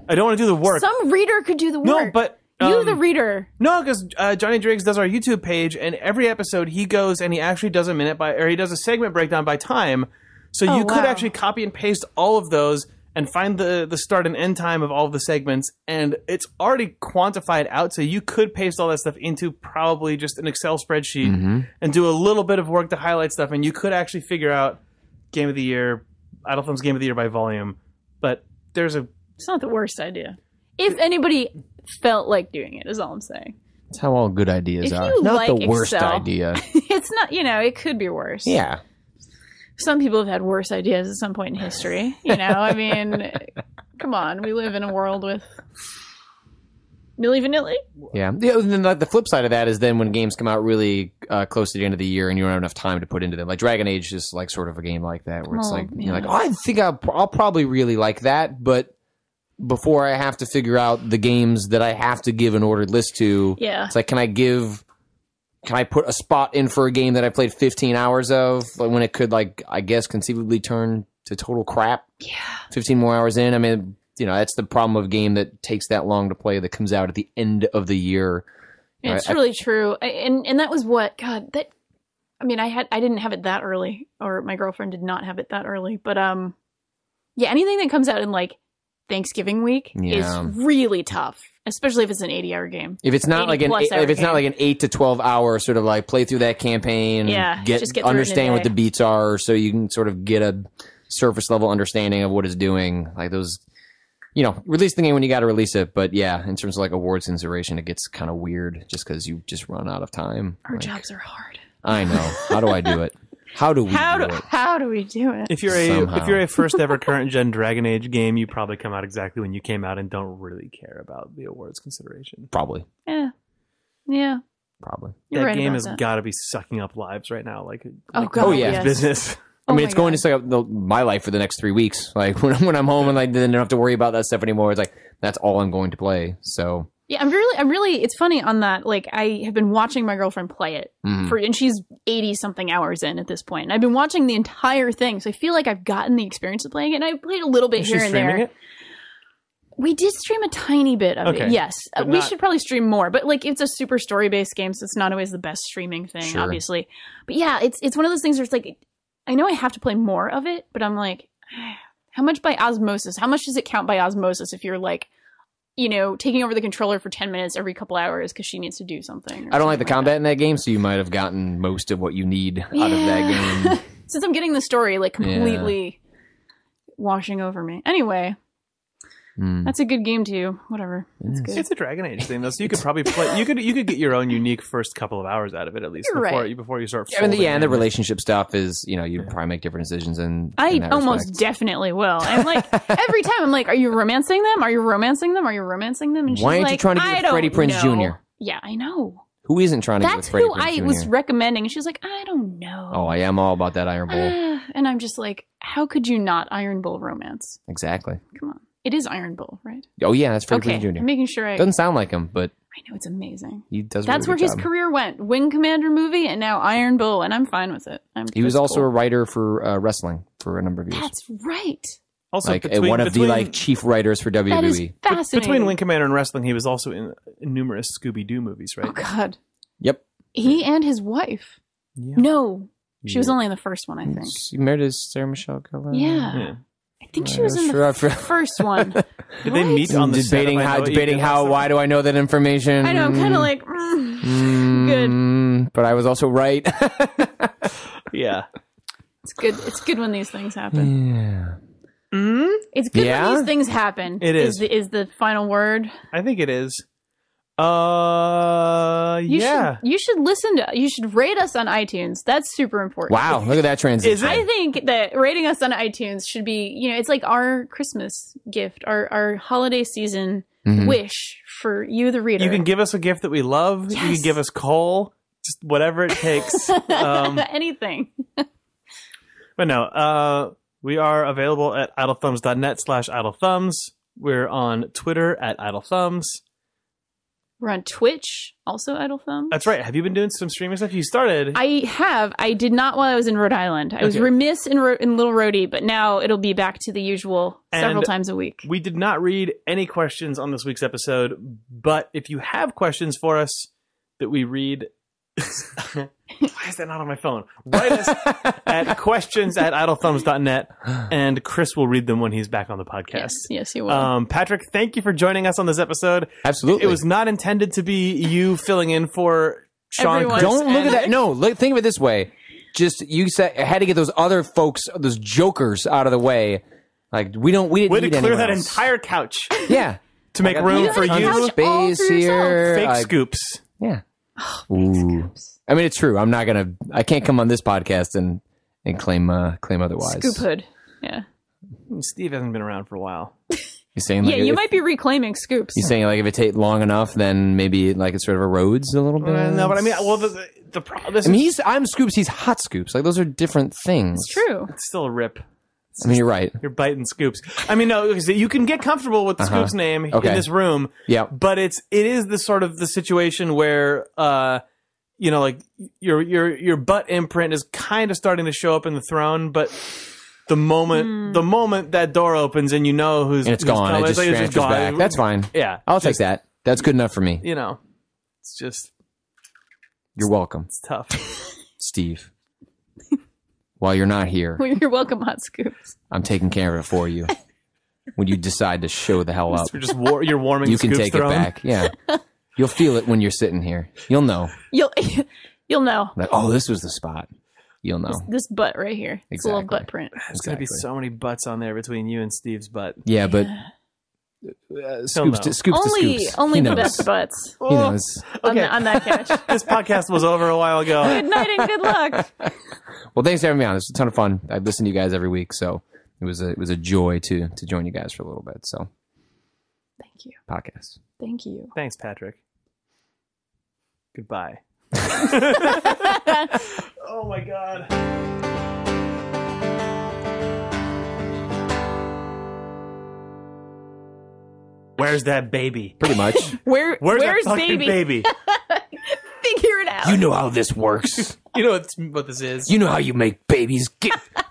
I don't want to do the work. Some reader could do the work. No, but you, the reader. no, because Johnny Driggs does our YouTube page, and every episode he goes and he actually does he does a segment breakdown by time. So you could wow. actually copy and paste all of those and find the start and end time of all of the segments, and it's already quantified out, so you could paste all that stuff into probably just an Excel spreadsheet and do a little bit of work to highlight stuff, and you could actually figure out Game of the Year, Idle Thumb's Game of the Year by volume. But It's not the worst idea. If anybody felt like doing it, is all I'm saying. That's how all good ideas If are. you Not like the worst Excel. idea. It's not, it could be worse. Yeah. Some people have had worse ideas at some point in history. Come on. We live in a world with Milli Vanilli. Yeah. And then the flip side of that is then when games come out really close to the end of the year and you don't have enough time to put into them. Like Dragon Age is like sort of a game like that where it's you're like, I think I'll probably really like that, but before I have to figure out the games that I have to give an ordered list to, it's like, can I put a spot in for a game that I played 15 hours of when it could, I guess, conceivably turn to total crap? Yeah. 15 more hours in. I mean, that's the problem of a game that takes that long to play that comes out at the end of the year. It's really true. And that was I didn't have it that early, or my girlfriend did not have it that early. But, anything that comes out in, Thanksgiving week is really tough, especially if it's an 80-hour game. If it's not like an 8 to 12 hour sort of play through that campaign, just get through understand it in a what day. the beats are, so you can sort of get a surface level understanding of what it's doing. Like those, release the game when you got to release it. But yeah, in terms of awards consideration, it gets kind of weird just because you just run out of time. Our jobs are hard. I know. How do I do it? How do we do it? How do we do it? if you're a first ever current gen Dragon Age game, you probably come out exactly when you came out and don't really care about the awards consideration. Probably. Yeah. Probably. You're That right game about has that. got to be sucking up lives right now. Oh, yeah. yes. Business. I mean, Oh it's my going God. to suck up my life for the next 3 weeks. Like when I'm home and then I don't have to worry about that stuff anymore. It's like that's all I'm going to play. So Yeah, I'm really, it's funny on that. Like, I have been watching my girlfriend play it and she's 80 something hours in at this point. And I've been watching the entire thing. So I feel like I've gotten the experience of playing it. And I played a little bit here and there. It? We did stream a tiny bit of it. Yes. We should probably stream more, but like, it's a super story based game. So it's not always the best streaming thing, obviously. But yeah, it's one of those things where it's like, I know I have to play more of it, but I'm like, how much by osmosis? How much does it count by osmosis if you're like, you know, taking over the controller for 10 minutes every couple hours because she needs to do something. I don't like the combat in that game, so you might have gotten most of what you need out of that game. Since I'm getting the story, like, completely washing over me. Anyway, that's a good game, too. Whatever. It's good. It's a Dragon Age thing, though, so you could probably play... You could get your own unique first couple of hours out of it, at least, before you start folding and the relationship stuff is, you know, you probably make different decisions in that almost respect. definitely will. I'm like, every time I'm like, are you romancing them? Are you romancing them? Are you romancing them? And she's Why aren't like, you trying to get with Freddie Prinze Jr.? Yeah, I know. Who isn't trying to get with Freddie Prinze Jr.? That's who I was recommending. And she's like, I don't know. Oh, I am all about that Iron Bull. And I'm just like, how could you not Iron Bull romance? Exactly. Come on. It is Iron Bull, right? Oh, yeah, that's Freddie Prinze Jr. I'm making sure Doesn't sound like him, but... I know, it's amazing. He does That's really where his career went. Wing Commander movie, and now Iron Bull, and I'm fine with it. He was also a writer for wrestling for a number of years. That's right. Also, like one of the chief writers for WWE. That is fascinating. Between Wing Commander and wrestling, he was also in numerous Scooby-Doo movies, right? Oh, God. Yep. He and his wife. Yeah. No. She was only in the first one, I think. She married his Sarah Michelle Gellar. Yeah. I think she was in the first one. Did they meet on the debating how? Why do I know that information? I know. I'm kind of like, good. But I was also right. Yeah. It's good. It's good when these things happen. Yeah. It's good when these things happen. It is. Is the final word. I think it is. You should rate us on iTunes. That's super important. Wow, look at that transition. I think that rating us on iTunes should be, you know, it's like our Christmas gift, our holiday season wish for you, the reader. You can give us a gift that we love. Yes. You can give us coal. Just whatever it takes. Anything. But no, we are available at idlethumbs.net/idlethumbs. We're on Twitter at idlethumbs. We're on Twitch, also Idle Thumbs. That's right. Have you been doing some streaming stuff? You started. I have. I did not while I was in Rhode Island. I was remiss in Little Rhodey, but now it'll be back to the usual several times a week. We did not read any questions on this week's episode, but if you have questions for us that we read... Why is that not on my phone? Write us at questions@idlethumbs.net, and Chris will read them when he's back on the podcast. Yes, he will. Patrick, thank you for joining us on this episode. Absolutely. It was not intended to be you filling in for Sean. Chris, don't look at that. No, think of it this way. Just, you said, I had to get those other folks, those jokers out of the way. Like, we didn't need to clear that else. entire couch. Yeah. To make room for you. Space here. Fake scoops. Yeah. Ooh. I mean, it's true. I can't come on this podcast and claim otherwise. Scoop hood. Yeah. Steve hasn't been around for a while. You're saying like you might be reclaiming scoops. You're saying like if it takes long enough, then maybe like it sort of erodes a little bit. No, but I mean, well, the problem. I'm scoops. He's hot scoops. Like those are different things. It's true. It's still a rip. I mean, you're right. You're biting scoops. I mean, no, you can get comfortable with the Scoops name in this room. Yeah. But it is the sort of the situation where, you know, like your butt imprint is kind of starting to show up in the throne, but the moment that door opens and you know who's gone, coming, it just transfers back. That's fine. Yeah. I'll take that. That's good enough for me. You know, it's just. You're welcome. It's tough. Steve. While you're not here. Well, you're welcome, Hot Scoops. I'm taking care of it for you. When you decide to show the hell up. You're warming you the Scoops can take throne. It back. Yeah. You'll feel it when you're sitting here. You'll know. You'll know. Like, oh, this was the spot. You'll know. This butt right here. It's a little butt print. There's going to be so many butts on there between you and Steve's butt. Yeah, but scoops to scoops. Only the best butts. He knows. On that catch. This podcast was over a while ago. Good night and good luck. Well, thanks for having me on. It was a ton of fun. I listen to you guys every week, so it was a joy to join you guys for a little bit. So, thank you. Podcast. Thank you. Thanks, Patrick. Goodbye. Oh my God. Where's that baby? Pretty much. Where's that fucking baby? Figure it out. You know how this works. You know what this is. You know how you make babies.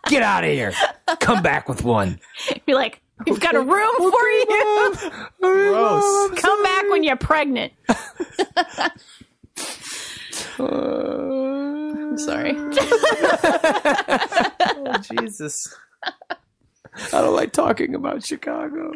Get out of here. Come back with one. You're like, we've got a room for you. Gross. Come back when you're pregnant. I'm sorry. Oh, Jesus. I don't like talking about Chicago.